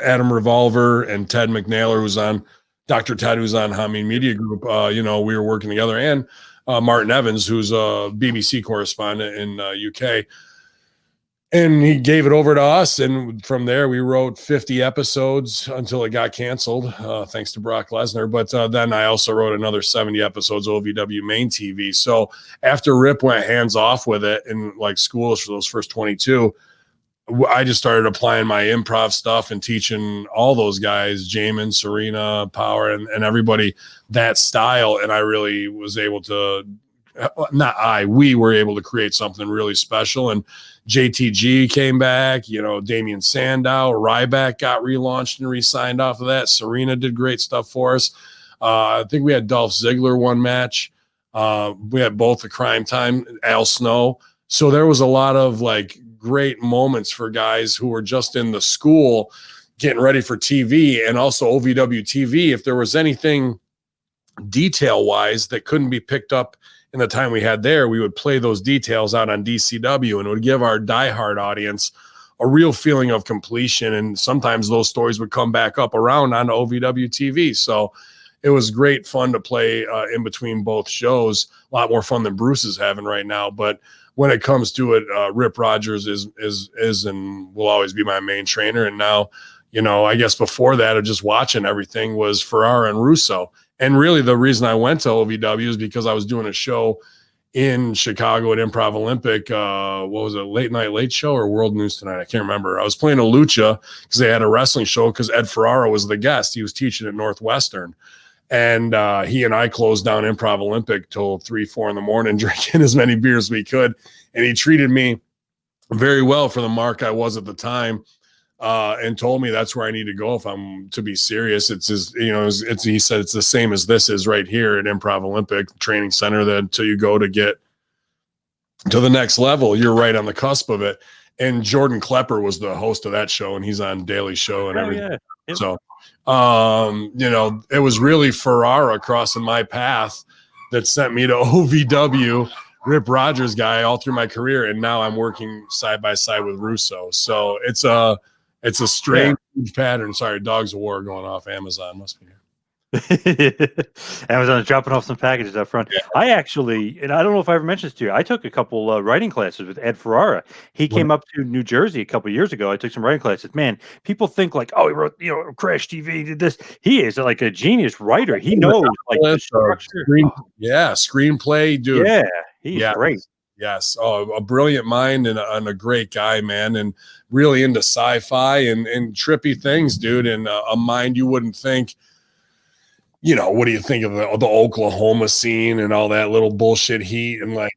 S2: Adam Revolver and Ted McNailer, who's on Dr. Ted, who's on Hamin Media Group. You know, we were working together, and Martin Evans, who's a BBC correspondent in UK. And he gave it over to us, and from there we wrote 50 episodes until it got canceled, thanks to Brock Lesnar. But then I also wrote another 70 episodes OVW main TV. So after Rip went hands off with it in like schools for those first 22, I just started applying my improv stuff and teaching all those guys, Jamin, Serena, Power, and everybody that style. And I really was able to, we were able to create something really special. And JTG came back, you know, Damian Sandow, Ryback got relaunched and re-signed off of that. Serena did great stuff for us. I think we had Dolph Ziggler one match. We had both the Crime Time, Al Snow. So there was a lot of like great moments for guys who were just in the school getting ready for TV, and also OVW TV. If there was anything detail wise that couldn't be picked up in the time we had there, we would play those details out on DCW, and it would give our diehard audience a real feeling of completion. And sometimes those stories would come back up around on OVW TV. So it was great fun to play in between both shows. A lot more fun than Bruce is having right now. But when it comes to it, Rip Rogers is and will always be my main trainer. And now, you know, I guess before that, of just watching everything was Ferrara and Russo. And really the reason I went to OVW is because I was doing a show in Chicago at Improv Olympic. What was it? Late Night Late Show or World News Tonight? I can't remember. I was playing a lucha because they had a wrestling show because Ed Ferrara was the guest. He was teaching at Northwestern. And he and I closed down Improv Olympic till 3-4 in the morning, drinking as many beers as we could. And he treated me very well for the mark I was at the time. And told me that's where I need to go if I'm to be serious. It's his, you know, he said it's the same as this is right here at Improv Olympic Training Center, that until you go to get to the next level, you're right on the cusp of it. And Jordan Klepper was the host of that show, and he's on Daily Show and everything. Yeah. Yep. So, you know, it was really Ferrara crossing my path that sent me to OVW, Rip Rogers guy, all through my career. And now I'm working side by side with Russo. So it's a strange pattern. Sorry, dogs of war going off. Amazon must be here.
S1: Amazon's dropping off some packages up front. Yeah. I actually, and I don't know if I ever mentioned this to you, I took a couple writing classes with Ed Ferrara. He came up to New Jersey a couple of years ago. I took some writing classes. Man, people think like, oh, he wrote, you know, Crash TV, did this. He is like a genius writer. He knows like the structure.
S2: Screenplay, dude.
S1: Yeah, he's great.
S2: Yes. Oh, a brilliant mind and a great guy, man. And really into sci-fi and trippy things, dude. And a mind you wouldn't think, you know, what do you think of the Oklahoma scene and all that little bullshit heat? And like,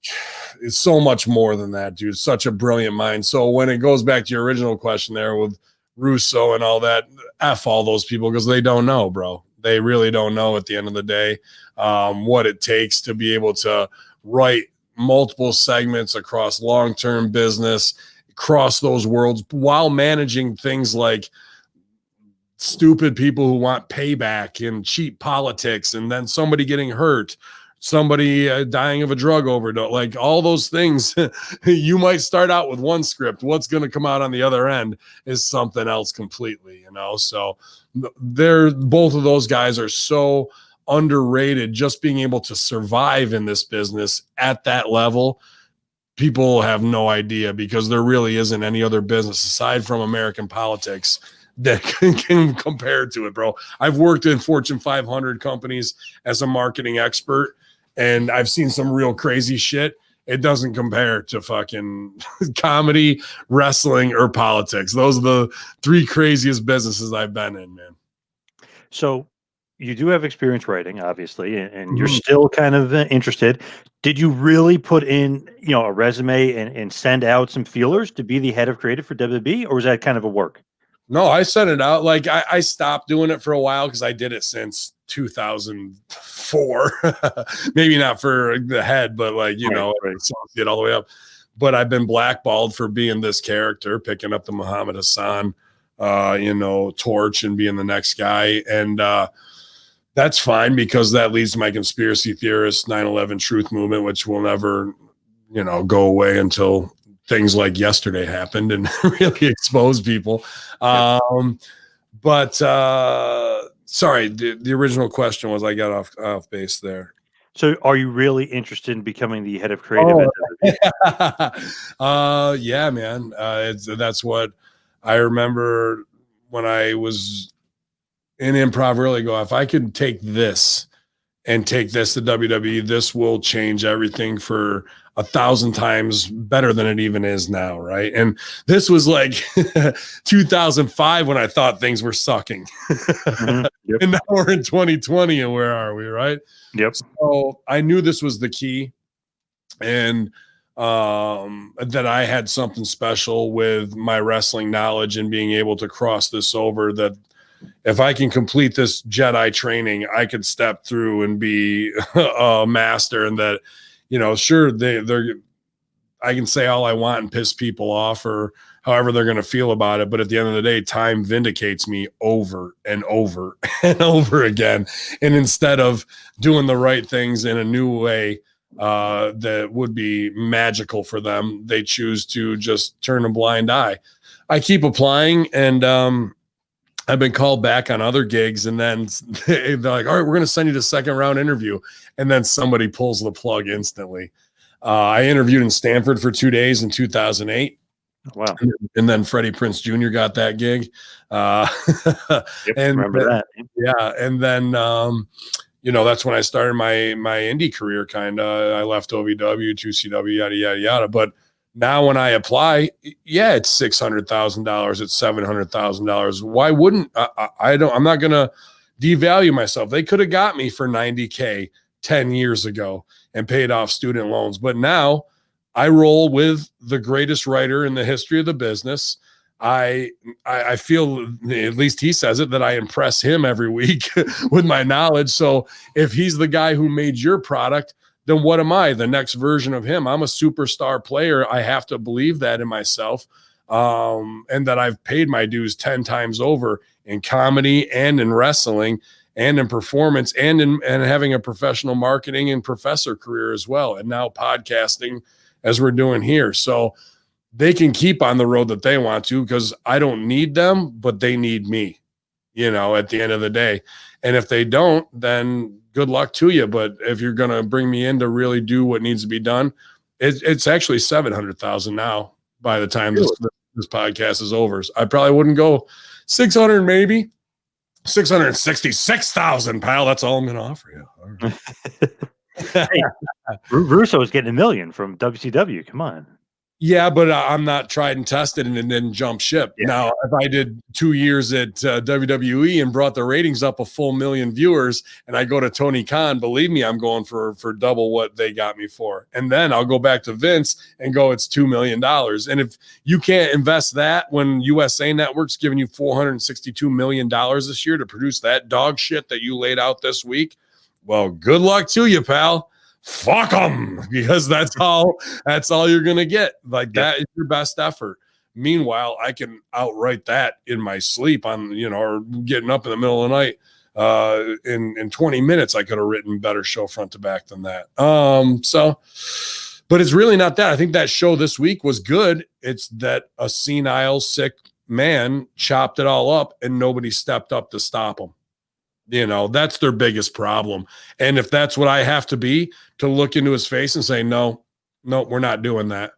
S2: it's so much more than that, dude. Such a brilliant mind. So when it goes back to your original question there with Russo and all that, F all those people, because they don't know, bro. They really don't know at the end of the day what it takes to be able to write multiple segments across long-term business, cross those worlds while managing things like stupid people who want payback and cheap politics, and then somebody getting hurt, somebody dying of a drug overdose, like all those things. You might start out with one script. What's going to come out on the other end is something else completely, you know? So both of those guys are so underrated, just being able to survive in this business at that level. people have no idea, because there really isn't any other business aside from American politics that can compare to it, bro. I've worked in Fortune 500 companies as a marketing expert, and I've seen some real crazy shit. It doesn't compare to fucking comedy, wrestling, or politics. Those are the three craziest businesses I've been in, man.
S1: So you do have experience writing, obviously, and you're still kind of interested. Did you really put in, a resume and send out some feelers to be the head of creative for WWE, or was that kind of a work?
S2: No, I sent it out. Like I stopped doing it for a while because I did it since 2004. Maybe not for the head, but like, get all the way up. But I've been blackballed for being this character, picking up the Muhammad Hassan, torch and being the next guy. And that's fine, because that leads to my conspiracy theorist 9/11 truth movement, which will never, go away until things like yesterday happened and really exposed people. But sorry, the original question was, I got off base there.
S1: So are you really interested in becoming the head of creative?
S2: Yeah, man. That's what I remember when I was in improv early ago. If I could take this and take this to WWE, this will change everything for 1,000 times better than it even is now, right? And this was like 2005 when I thought things were sucking. Yep. And now we're in 2020, and where are we, right?
S1: Yep.
S2: So I knew this was the key, and that I had something special with my wrestling knowledge and being able to cross this over, that if I can complete this Jedi training, I could step through and be a master, and that, sure, I can say all I want and piss people off or however they're going to feel about it. But at the end of the day, time vindicates me over and over and over again. And instead of doing the right things in a new way that would be magical for them, they choose to just turn a blind eye. I keep applying, and I've been called back on other gigs, and then they're like, all right, we're going to send you to second round interview. And then somebody pulls the plug instantly. I interviewed in Stanford for 2 days in 2008.
S1: Wow.
S2: And then Freddie Prinze Jr. got that gig.
S1: Yep,
S2: and
S1: remember that.
S2: Yeah. And then, that's when I started my indie career. I left OVW, 2CW, yada, yada, yada. But now when I apply, yeah, it's $600,000. It's $700,000. Why wouldn't I'm not going to devalue myself. They could have got me for $90K 10 years ago and paid off student loans. But now I roll with the greatest writer in the history of the business. I feel, at least he says it, that I impress him every week with my knowledge. So if he's the guy who made your product, then what am I? The next version of him. I'm a superstar player. I have to believe that in myself, and that I've paid my dues 10 times over in comedy and in wrestling and in performance and having a professional marketing and professor career as well. And now podcasting, as we're doing here. So they can keep on the road that they want to, because I don't need them, but they need me, at the end of the day. And if they don't, then good luck to you. But if you're going to bring me in to really do what needs to be done, it's actually 700,000 now by the time this podcast is over. I probably wouldn't go 600, maybe 666,000, pal. That's all I'm going to offer you. All right.
S1: Hey, Russo is getting $1 million from WCW. Come on.
S2: Yeah, but I'm not tried and tested and then jump ship. Yeah. Now, if I did 2 years at WWE and brought the ratings up a full 1 million viewers, and I go to Tony Khan, believe me, I'm going for double what they got me for. And then I'll go back to Vince and go, it's $2 million. And if you can't invest that when USA Network's giving you $462 million this year to produce that dog shit that you laid out this week, well, good luck to you, pal. Fuck them, because that's all you're gonna get. Like, that is your best effort. Meanwhile, I can outright that in my sleep on, or getting up in the middle of the night. In 20 minutes, I could have written better show front to back than that. But it's really not that. I think that show this week was good. It's that a senile, sick man chopped it all up and nobody stepped up to stop him. That's their biggest problem. And if that's what I have to be, to look into his face and say, no, no, we're not doing that.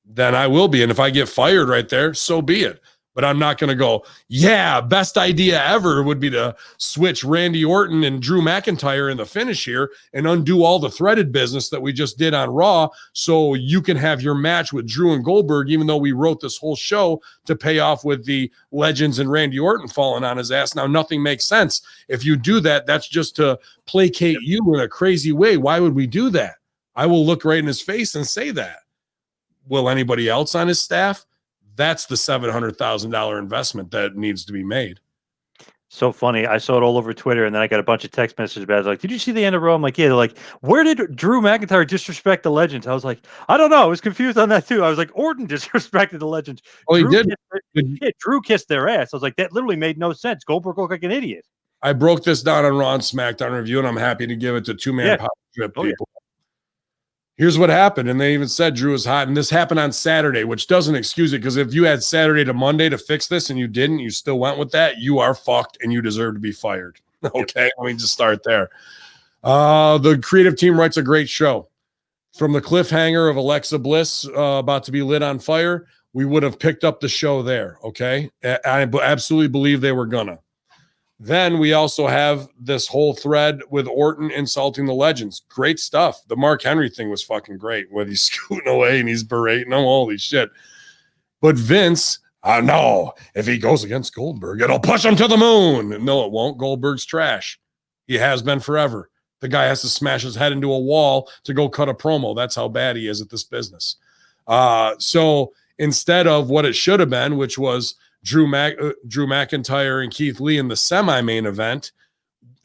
S2: Then I will be. And if I get fired right there, so be it. But I'm not going to go, yeah, best idea ever would be to switch Randy Orton and Drew McIntyre in the finish here and undo all the threaded business that we just did on Raw so you can have your match with Drew and Goldberg, even though we wrote this whole show to pay off with the Legends and Randy Orton falling on his ass. Now, nothing makes sense. If you do that, that's just to placate you in a crazy way. Why would we do that? I will look right in his face and say that. Will anybody else on his staff? That's the $700,000 investment that needs to be made.
S1: So funny. I saw it all over Twitter, and then I got a bunch of text messages about it. Like, did you see the end of Raw? I'm like, yeah. They're like, where did Drew McIntyre disrespect the Legends? I was like, I don't know. I was confused on that too. I was like, Orton disrespected the Legends.
S2: Oh, he did?
S1: Drew kissed their ass. I was like, that literally made no sense. Goldberg looked like an idiot.
S2: I broke this down on Raw and SmackDown review, and I'm happy to give it to two-man power trip people. Yeah. Here's what happened, and they even said Drew was hot, and this happened on Saturday, which doesn't excuse it, because if you had Saturday to Monday to fix this and you didn't, you still went with that, you are fucked and you deserve to be fired. Okay, let me just start there. The creative team writes a great show. From the cliffhanger of Alexa Bliss about to be lit on fire, we would have picked up the show there, okay? I absolutely believe they were gonna. Then we also have this whole thread with Orton insulting the Legends. Great stuff. The Mark Henry thing was fucking great, where he's scooting away and he's berating them. Holy shit. But Vince, no, if he goes against Goldberg, it'll push him to the moon. No, it won't. Goldberg's trash. He has been forever. The guy has to smash his head into a wall to go cut a promo. That's how bad he is at this business. So instead of what it should have been, which was Drew McIntyre and Keith Lee in the semi-main event,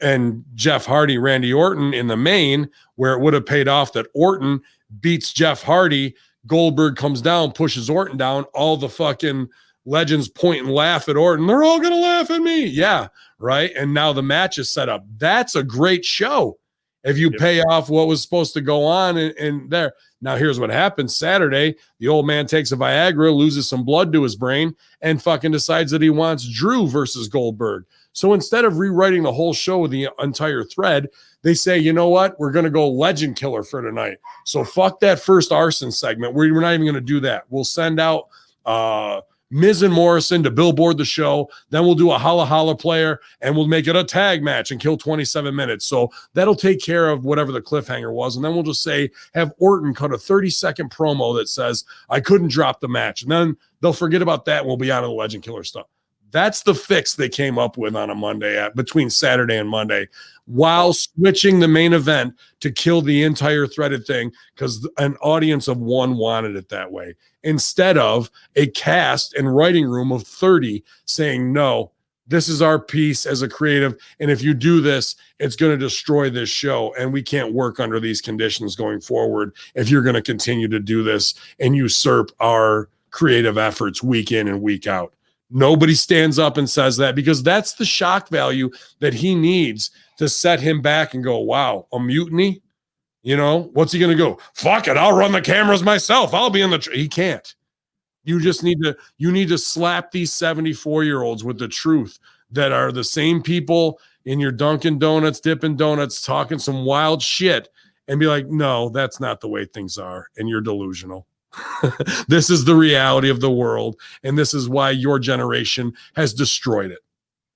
S2: and Jeff Hardy, Randy Orton in the main, where it would have paid off that Orton beats Jeff Hardy, Goldberg comes down, pushes Orton down, all the fucking Legends point and laugh at Orton. They're all going to laugh at me. Yeah, right? And now the match is set up. That's a great show if you pay off what was supposed to go on in there. Now, here's what happens Saturday. The old man takes a Viagra, loses some blood to his brain, and fucking decides that he wants Drew versus Goldberg. So instead of rewriting the whole show with the entire thread, they say, you know what? We're going to go Legend Killer for tonight. So fuck that first arson segment. We're not even going to do that. We'll send out Miz and Morrison to billboard the show. Then we'll do a holla holla player, and we'll make it a tag match and kill 27 minutes. So that'll take care of whatever the cliffhanger was. And then we'll just say, have Orton cut a 30-second promo that says, I couldn't drop the match. And then they'll forget about that, and we'll be on to the Legend Killer stuff. That's the fix they came up with on a Monday, between Saturday and Monday, while switching the main event to kill the entire threaded thing, because an audience of one wanted it that way, instead of a cast and writing room of 30 saying, no, this is our piece as a creative, and if you do this, it's going to destroy this show, and we can't work under these conditions going forward if you're going to continue to do this and usurp our creative efforts week in and week out. Nobody stands up and says that, because that's the shock value that he needs to set him back and go, wow, a mutiny? You know, what's he going to go? Fuck it, I'll run the cameras myself. I'll be in the... He can't. You just need to slap these 74-year-olds with the truth that are the same people in your Dunkin' Donuts, Dippin' Donuts, talking some wild shit, and be like, no, that's not the way things are, and you're delusional. This is the reality of the world, and this is why your generation has destroyed it,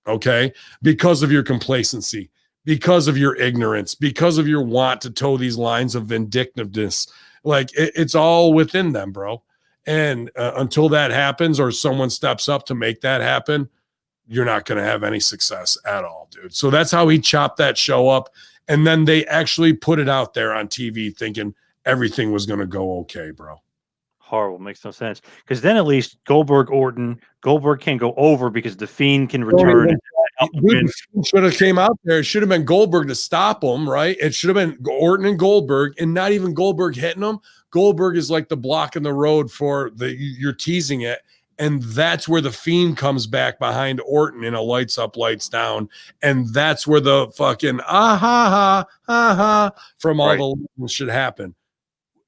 S2: okay? Because of your complacency, because of your ignorance, because of your want to toe these lines of vindictiveness. Like, it's all within them, bro. And until that happens, or someone steps up to make that happen, you're not going to have any success at all, dude. So that's how he chopped that show up, and then they actually put it out there on TV thinking everything was going to go okay, bro.
S1: Horrible. Makes no sense. Because then at least Goldberg can go over because the Fiend can return.
S2: Dude, should have came out there. It should have been Goldberg to stop him, right? It should have been Orton and Goldberg, and not even Goldberg hitting him. Goldberg is like the block in the road for you're teasing it. And that's where the Fiend comes back behind Orton in a lights up, lights down. And that's where the fucking from all the should happen.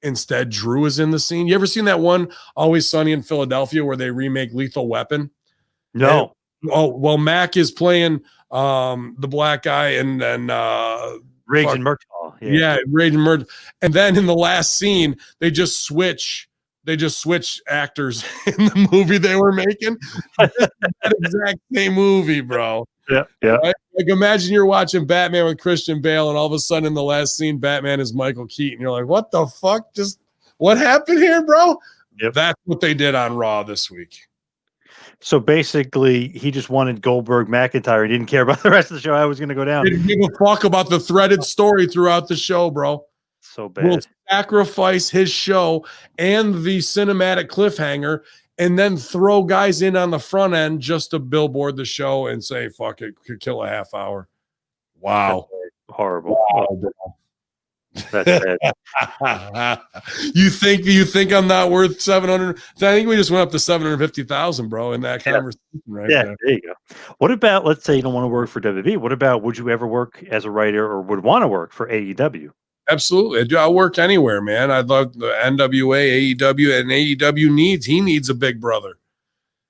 S2: Instead, Drew is in the scene. You ever seen that one Always Sunny in Philadelphia where they remake Lethal Weapon?
S1: No.
S2: Mac is playing the black guy, and then
S1: Riggs and Murtaugh.
S2: Yeah, Raging Murder. And then in the last scene, they just switch actors in the movie they were making. That exact same movie, bro.
S1: Yeah.
S2: Right? Like imagine you're watching Batman with Christian Bale, and all of a sudden in the last scene, Batman is Michael Keaton. You're like, what the fuck? Just what happened here, bro?
S1: Yep.
S2: That's what they did on Raw this week.
S1: So basically, he just wanted Goldberg McIntyre. He didn't care about the rest of the show. I was going to go down.
S2: Didn't give a fuck about the threaded story throughout the show, bro.
S1: So bad.
S2: Will sacrifice his show and the cinematic cliffhanger and then throw guys in on the front end just to billboard the show and say, fuck it, could kill a half hour. Wow.
S1: Horrible.
S2: Wow, bro.
S1: That's bad.
S2: You think I'm not worth 700? I think we just went up to 750,000, bro, in that conversation right there.
S1: There you go. What about, let's say you don't want to work for WWE. What about, would you ever work as a writer or would want to work for AEW?
S2: Absolutely. I'll work anywhere, man. I'd love the NWA, AEW, and AEW needs a big brother.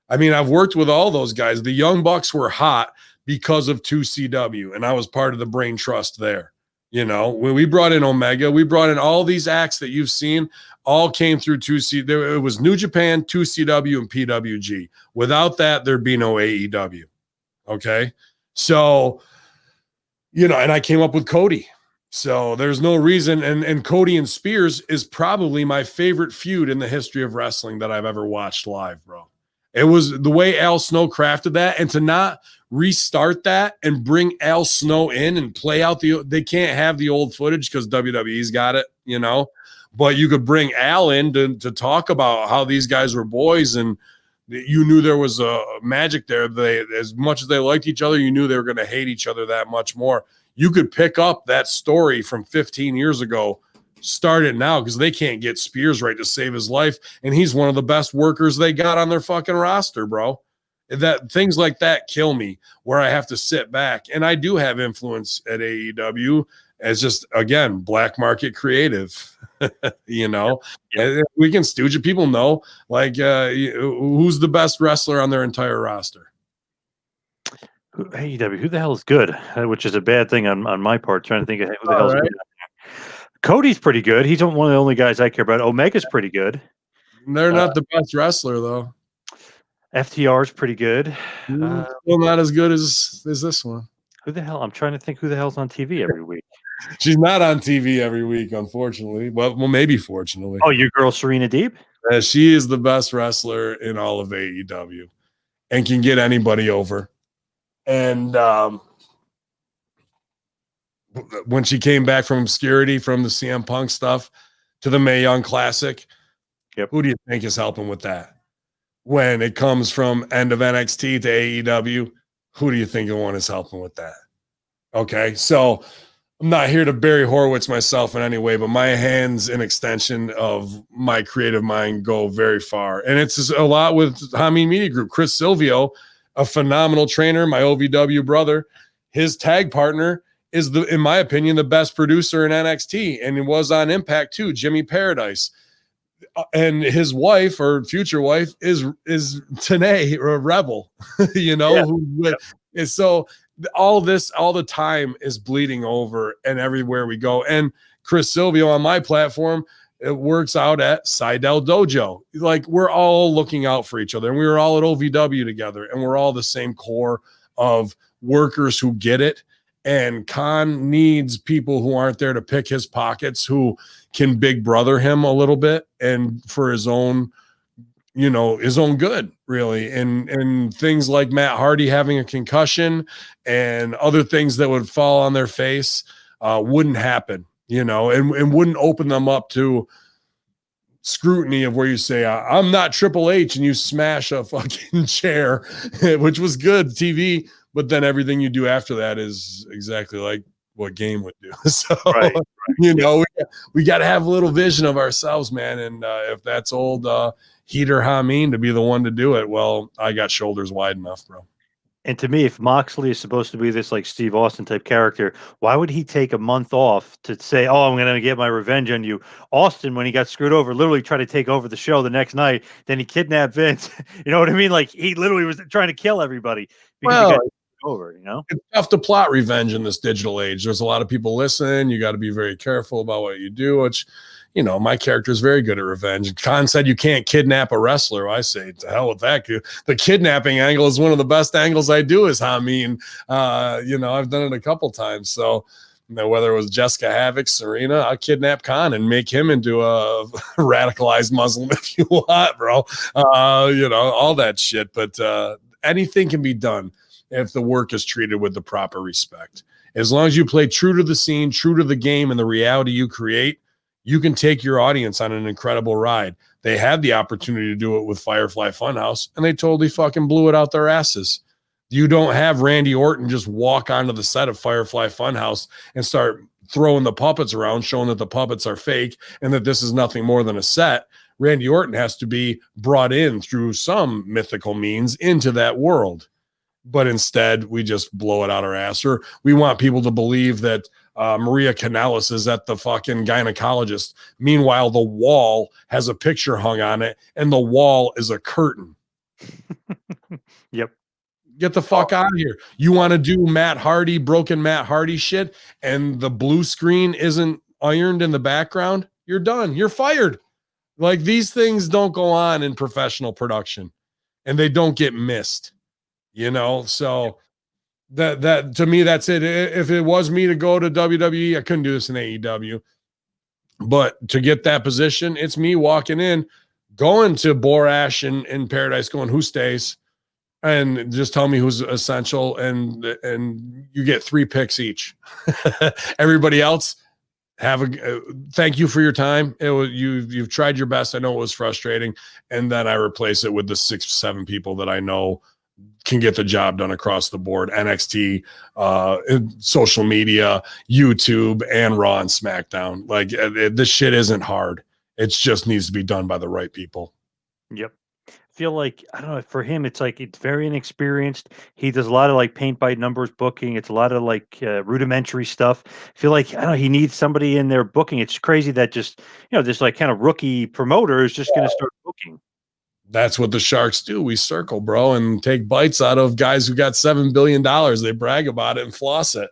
S2: I mean, I've worked with all those guys. The Young Bucks were hot because of 2CW, and I was part of the brain trust there. You know, when we brought in Omega, we brought in all these acts that you've seen, all came through 2C. It was New Japan, 2CW, and PWG. Without that, there'd be no AEW. Okay. So, you know, and I came up with Cody. So there's no reason. And Cody and Spears is probably my favorite feud in the history of wrestling that I've ever watched live, bro. It was the way Al Snow crafted that, and to not restart that and bring Al Snow in and play out they can't have the old footage because WWE's got it, you know, but you could bring Al in to talk about how these guys were boys and you knew there was a magic there. They, as much as they liked each other, you knew they were going to hate each other that much more. You could pick up that story from 15 years ago, start it now because they can't get Spears right to save his life. And he's one of the best workers they got on their fucking roster, bro. That things like that kill me where I have to sit back. And I do have influence at AEW as just, again, black market creative, you know, we can stooge it. People know like who's the best wrestler on their entire roster.
S1: AEW, who the hell is good? Which is a bad thing on my part, trying to think of who the hell's good. Cody's pretty good. He's one of the only guys I care about. Omega's pretty good.
S2: They're not the best wrestler, though.
S1: FTR's pretty good.
S2: Still not as good as this one.
S1: Who the hell? I'm trying to think who the hell's on TV every week.
S2: She's not on TV every week, unfortunately. Well, maybe fortunately.
S1: Oh, your girl Serena Deeb?
S2: She is the best wrestler in all of AEW and can get anybody over. And when she came back from obscurity from the CM Punk stuff to the Mae Young Classic, who do you think is helping with that? When it comes from end of NXT to AEW, who do you think one is helping with that? Okay, so I'm not here to Barry Horowitz myself in any way, but my hands and extension of my creative mind go very far. And it's a lot with Hamin Media Group. Chris Silvio, a phenomenal trainer, my OVW brother, his tag partner is, in my opinion, the best producer in NXT, and it was on Impact too, Jimmy Paradise. And his wife or future wife is Tanae, or a Rebel, you know. And so all the time is bleeding over, and everywhere we go. And Chris Silvio on my platform, it works out at Seidel Dojo. Like we're all looking out for each other, and we were all at OVW together, and we're all the same core of workers who get it. And Khan needs people who aren't there to pick his pockets, who can big brother him a little bit and for his own, you know, his own good, really. And things like Matt Hardy having a concussion and other things that would fall on their face wouldn't happen, you know, and wouldn't open them up to scrutiny of where you say, I'm not Triple H, and you smash a fucking chair, which was good TV. But then everything you do after that is exactly like what Game would do. So, you know, we got to have a little vision of ourselves, man. And if that's old Heater Hamin to be the one to do it, well, I got shoulders wide enough, bro.
S1: And to me, if Moxley is supposed to be this like Steve Austin type character, why would he take a month off to say, oh, I'm going to get my revenge on you? Austin, when he got screwed over, literally tried to take over the show the next night. Then he kidnapped Vince. You know what I mean? Like he literally was trying to kill everybody.
S2: Well,
S1: over, you know?
S2: It's tough to plot revenge in this digital age. There's a lot of people listening. You got to be very careful about what you do, which, you know, my character is very good at revenge. Khan said you can't kidnap a wrestler. I say, to hell with that. The kidnapping angle is one of the best angles I do as Hamin. You know, I've done it a couple times. So, you know, whether it was Jessica Havoc, Serena, I'll kidnap Khan and make him into a radicalized Muslim if you want, bro. You know, all that shit. But anything can be done if the work is treated with the proper respect. As long as you play true to the scene, true to the game and the reality you create, you can take your audience on an incredible ride. They had the opportunity to do it with Firefly Funhouse, and they totally fucking blew it out their asses. You don't have Randy Orton just walk onto the set of Firefly Funhouse and start throwing the puppets around, showing that the puppets are fake and that this is nothing more than a set. Randy Orton has to be brought in through some mythical means into that world. But instead, we just blow it out our ass. Or we want people to believe that Maria Kanellis is at the fucking gynecologist. Meanwhile, the wall has a picture hung on it, and the wall is a curtain.
S1: Yep.
S2: Get the fuck out of here. You want to do Matt Hardy, broken Matt Hardy shit, and the blue screen isn't ironed in the background? You're done. You're fired. Like, these things don't go on in professional production, and they don't get missed. You know, so that to me, that's it. If it was me to go to WWE, I couldn't do this in AEW. But to get that position, it's me walking in, going to Borash in Paradise, going, who stays? And just tell me who's essential, and you get 3 picks each. Everybody else, thank you for your time. You've tried your best. I know it was frustrating, and then I replace it with the 6-7 people that I know can get the job done across the board. NXT, social media, YouTube, and Raw and SmackDown. Like, this shit isn't hard. It just needs to be done by the right people.
S1: Yep. Feel like, I don't know, for him it's like it's very inexperienced. He does a lot of like paint by numbers booking. It's a lot of like rudimentary stuff. Feel like, I don't know, he needs somebody in there booking. It's crazy that just, you know, this like kind of rookie promoter is just going to start booking.
S2: That's what the Sharks do. We circle, bro, and take bites out of guys who got $7 billion. They brag about it and floss it.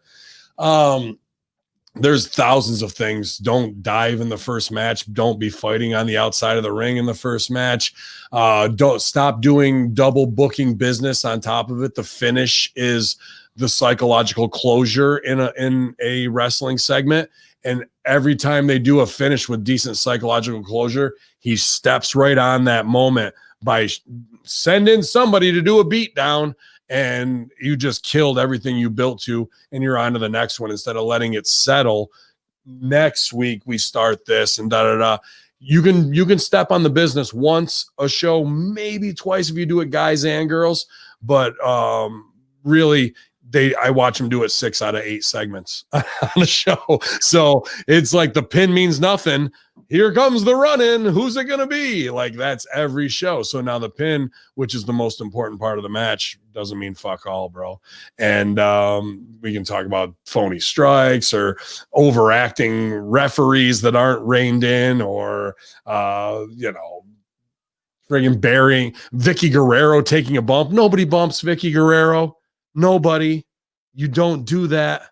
S2: There's thousands of things. Don't dive in the first match. Don't be fighting on the outside of the ring in the first match. Don't stop doing double booking business on top of it. The finish is the psychological closure in a wrestling segment. And every time they do a finish with decent psychological closure, he steps right on that moment by sending somebody to do a beatdown, and you just killed everything you built to, and you're on to the next one instead of letting it settle. Next week we start this and da-da-da. You can step on the business once a show, maybe twice if you do it guys and girls, but really I watch them do it 6 out of 8 segments on the show. So it's like the pin means nothing. Here comes the run-in. Who's it going to be? Like, that's every show. So now the pin, which is the most important part of the match, doesn't mean fuck all, bro. And we can talk about phony strikes or overacting referees that aren't reined in, or, you know, friggin' burying Vicky Guerrero taking a bump. Nobody bumps Vicky Guerrero. Nobody. You don't do that.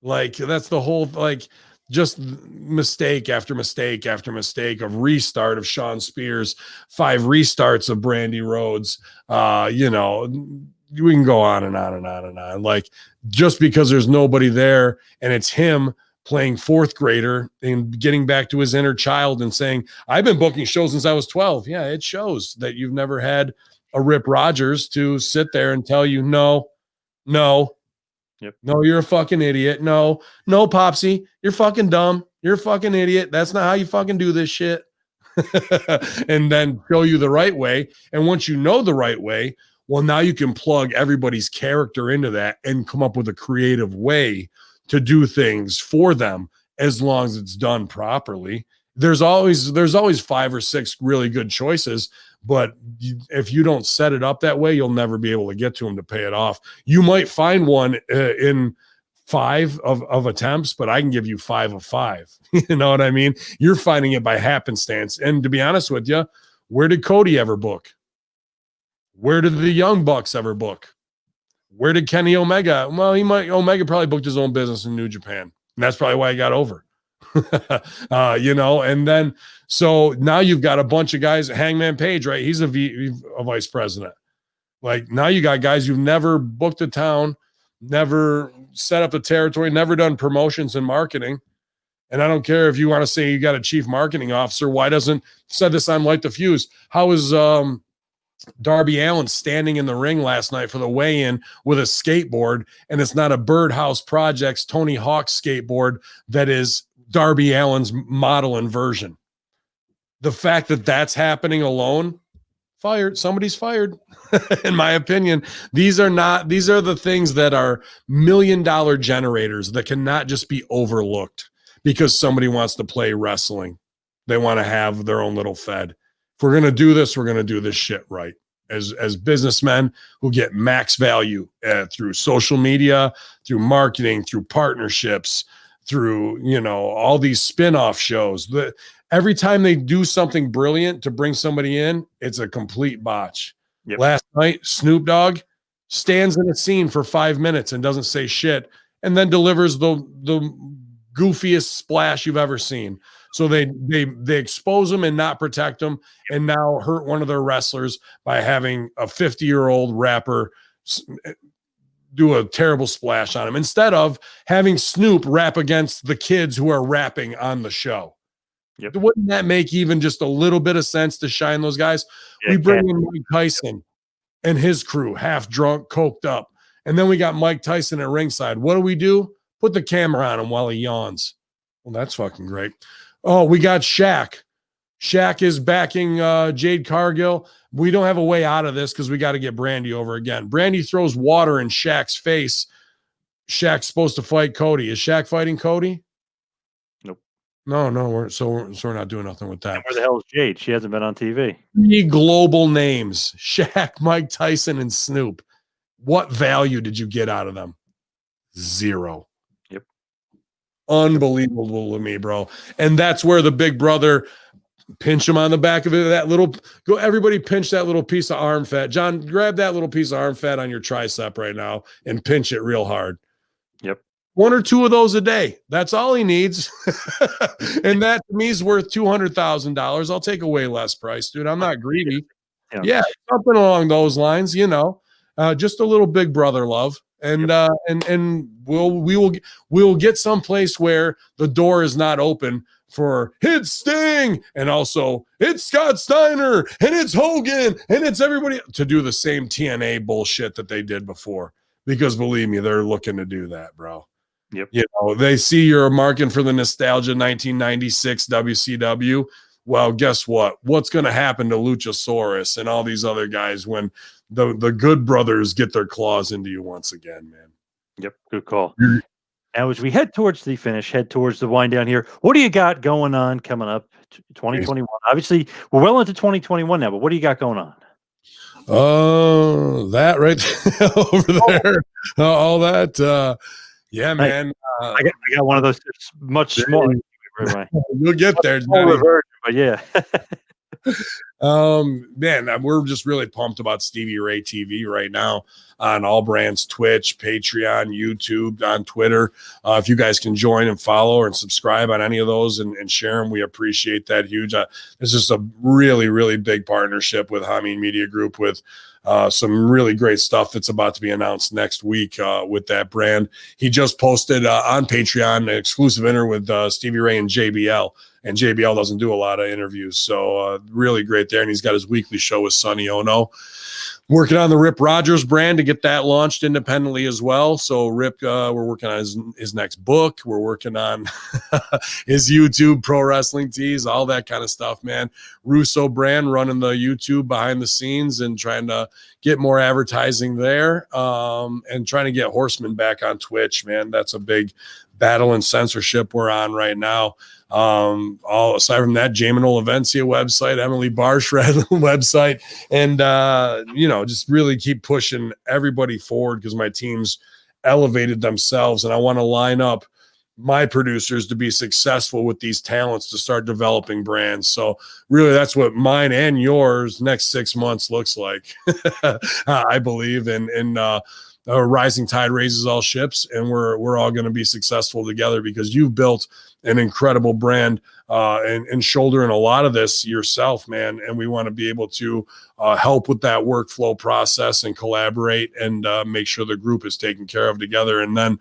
S2: Like, that's the whole, like, just mistake after mistake after mistake of restart of Sean Spears, 5 restarts of Brandy Rhodes. You know, we can go on and on and on and on. Like, just because there's nobody there and it's him playing 4th grader and getting back to his inner child and saying, I've been booking shows since I was 12. Yeah, it shows that you've never had a Rip Rogers to sit there and tell you, no. Yep. No, you're a fucking idiot. No, Popsy, you're fucking dumb. You're a fucking idiot. That's not how you fucking do this shit. And then show you the right way. And once you know the right way, well, now you can plug everybody's character into that and come up with a creative way to do things for them, as long as it's done properly. There's always 5 or 6 really good choices, but if you don't set it up that way, you'll never be able to get to them to pay it off. You might find one in 5 of attempts, but I can give you 5 of 5. You know what I mean? You're finding it by happenstance. And to be honest with you, where did Cody ever book? Where did the Young Bucks ever book? Where did Kenny Omega? Well, Omega probably booked his own business in New Japan. And that's probably why he got over. And then so now you've got a bunch of guys. Hangman Page, right? He's a vice president. Like now you got guys who've never booked a town, never set up a territory, never done promotions and marketing. And I don't care if you want to say you got a chief marketing officer. Why doesn't said this on Light the Fuse? How is Darby Allin standing in the ring last night for the weigh-in with a skateboard, and it's not a Birdhouse Projects Tony Hawk skateboard that is Darby Allin's model and version? The fact that that's happening alone, somebody's fired. In my opinion, these are the things that are $1 million generators that cannot just be overlooked because somebody wants to play wrestling. They want to have their own little fed. If we're going to do this, we're going to do this shit right. As businessmen who get max value through social media, through marketing, through partnerships, through, all these spin-off shows. Every time they do something brilliant to bring somebody in, it's a complete botch. Yep. Last night, Snoop Dogg stands in a scene for 5 minutes and doesn't say shit, and then delivers the goofiest splash you've ever seen. So they expose them and not protect them, and now hurt one of their wrestlers by having a 50-year-old rapper do a terrible splash on him instead of having Snoop rap against the kids who are rapping on the show. Yep. Wouldn't that make even just a little bit of sense to shine those guys? Yeah, we bring in Mike Tyson and his crew, half drunk, coked up, and then we got Mike Tyson at ringside. What do? Put the camera on him while he yawns. Well, that's fucking great. Oh, we got Shaq. Shaq is backing Jade Cargill. We don't have a way out of this because we got to get Brandy over again. Brandy throws water in Shaq's face. Shaq's supposed to fight Cody. Is Shaq fighting Cody?
S1: Nope.
S2: No, we're not doing nothing with that.
S1: And where the hell is Jade? She hasn't been on TV.
S2: 3 global names: Shaq, Mike Tyson, and Snoop. What value did you get out of them? 0. Unbelievable to me, bro. And that's where the big brother pinch him on the back of it. Everybody pinch that little piece of arm fat. John, grab that little piece of arm fat on your tricep right now and pinch it real hard.
S1: Yep.
S2: 1 or 2 of those a day. That's all he needs. And that to me is worth $200,000. I'll take a way less price, dude. I'm not greedy. Yeah, something along those lines, just a little big brother love. And we'll get someplace where the door is not open for it's Sting and also it's Scott Steiner and it's Hogan and it's everybody to do the same TNA bullshit that they did before. Because believe me, they're looking to do that, bro.
S1: Yep.
S2: They see you're marking for the nostalgia 1996 WCW. Well, guess what? What's going to happen to Luchasaurus and all these other guys when the good brothers get their claws into you once again, man?
S1: Yep, good call. Now, as we head towards the wind down here, what do you got going on coming up 2021? Obviously, we're well into 2021 now, but what do you got going on?
S2: That right over there. All that. Yeah, man.
S1: I got one of those much smaller.
S2: You'll get there.
S1: But yeah.
S2: Man, we're just really pumped about Stevie Ray TV right now on All Brands, Twitch, Patreon, YouTube, on Twitter. If you guys can join and follow and subscribe on any of those and share them, we appreciate that huge. It's just a really, really big partnership with Hamin Media Group with some really great stuff that's about to be announced next week with that brand. He just posted on Patreon an exclusive interview with Stevie Ray and JBL. And JBL doesn't do a lot of interviews. So really great there. And he's got his weekly show with Sonny Ono. Working on the Rip Rogers brand to get that launched independently as well. So Rip, we're working on his next book. We're working on his YouTube pro wrestling tees, all that kind of stuff, man. Russo Brand running the YouTube behind the scenes and trying to get more advertising there and trying to get Horseman back on Twitch, man. That's a big battle and censorship we're on right now. All aside from that, Jamin Olivencia website, Emily Barshred website, and just really keep pushing everybody forward because my team's elevated themselves, and I want to line up my producers to be successful with these talents to start developing brands. So really that's what mine and yours next 6 months looks like. I believe in a rising tide raises all ships, and we're all going to be successful together because you've built an incredible brand and shouldering a lot of this yourself, man. And we want to be able to help with that workflow process and collaborate and make sure the group is taken care of together. And then,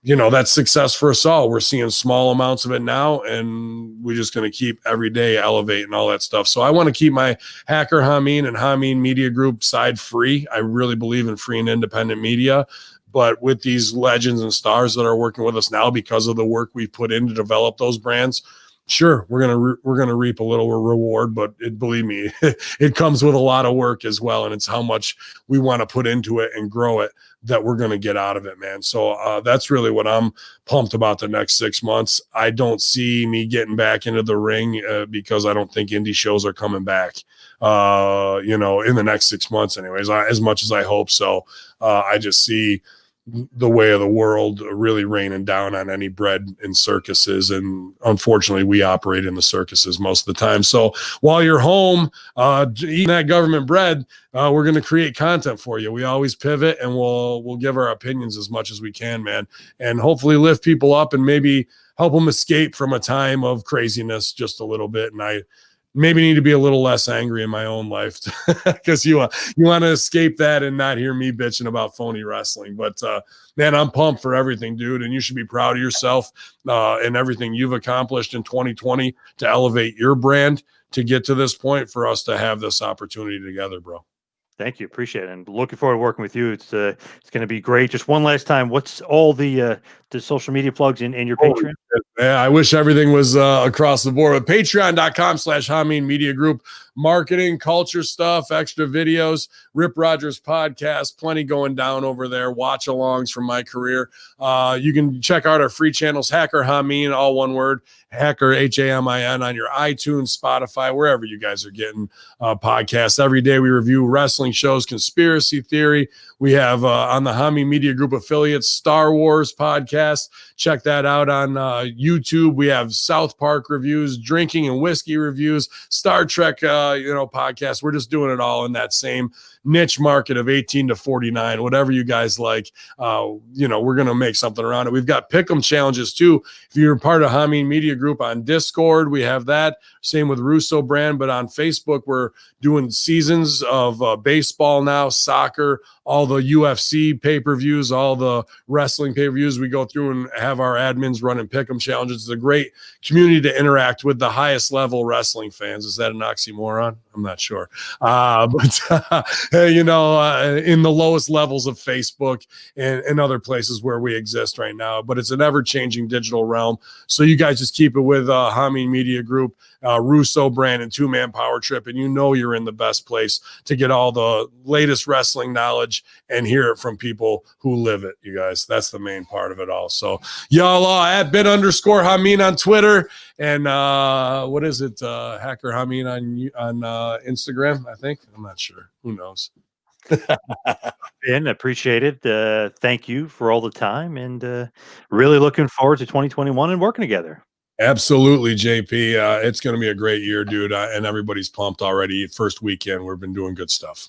S2: that's success for us all. We're seeing small amounts of it now, and we're just going to keep every day elevating all that stuff. So I want to keep my Hacker Hamin and Hamin Media Group side free. I really believe in free and independent media. But with these legends and stars that are working with us now because of the work we put in to develop those brands, sure, we're gonna reap a little reward, but believe me, it comes with a lot of work as well, and it's how much we want to put into it and grow it that we're going to get out of it, man. So that's really what I'm pumped about the next 6 months. I don't see me getting back into the ring because I don't think indie shows are coming back, in the next 6 months anyways, as much as I hope so. I just see the way of the world really raining down on any bread in circuses. And unfortunately, we operate in the circuses most of the time. So while you're home eating that government bread, we're going to create content for you. We always pivot, and we'll give our opinions as much as we can, man, and hopefully lift people up and maybe help them escape from a time of craziness just a little bit. And I maybe need to be a little less angry in my own life because you want to escape that and not hear me bitching about phony wrestling. But man, I'm pumped for everything, dude. And you should be proud of yourself and everything you've accomplished in 2020 to elevate your brand to get to this point for us to have this opportunity together, bro.
S1: Thank you. Appreciate it. And looking forward to working with you. It's going to be great. Just one last time, what's all the social media plugs in your Patreon?
S2: Yeah, I wish everything was across the board. But patreon.com/Hamin Media Group, marketing, culture stuff, extra videos, Rip Rogers podcast, plenty going down over there. Watch alongs from my career. You can check out our free channels, Hacker Hamin, all one word, Hacker Hamin, on your iTunes, Spotify, wherever you guys are getting podcasts. Every day we review wrestling shows, conspiracy theory. We have on the Hamin Media Group affiliates, Star Wars podcast. Check that out on YouTube. We have South Park reviews, drinking and whiskey reviews, Star Trek, podcasts. We're just doing it all in that same niche market of 18 to 49, whatever you guys like. We're going to make something around it. We've got pick'em challenges too. If you're part of Hamin Media Group on Discord, we have that. Same with Russo Brand, but on Facebook, we're doing seasons of baseball now, soccer, all the UFC pay-per-views, all the wrestling pay-per-views. We go through and have our admins running pick'em challenges. It's a great community to interact with the highest level wrestling fans. Is that an oxymoron? I'm not sure. But in the lowest levels of Facebook and other places where we exist right now. But it's an ever-changing digital realm. So you guys just keep it with Hamin Media Group, Russo Brand, and Two Man Power Trip, and you're in the best place to get all the latest wrestling knowledge and hear it from people who live it, you guys. That's the main part of it all. So y'all at @bin_Hamin on Twitter, and what is it, Hacker Hamin on Instagram, I think. I'm not sure. Who knows?
S1: Ben, appreciate it. Thank you for all the time, and really looking forward to 2021 and working together.
S2: Absolutely, JP. It's going to be a great year, dude, and everybody's pumped already. First weekend, we've been doing good stuff.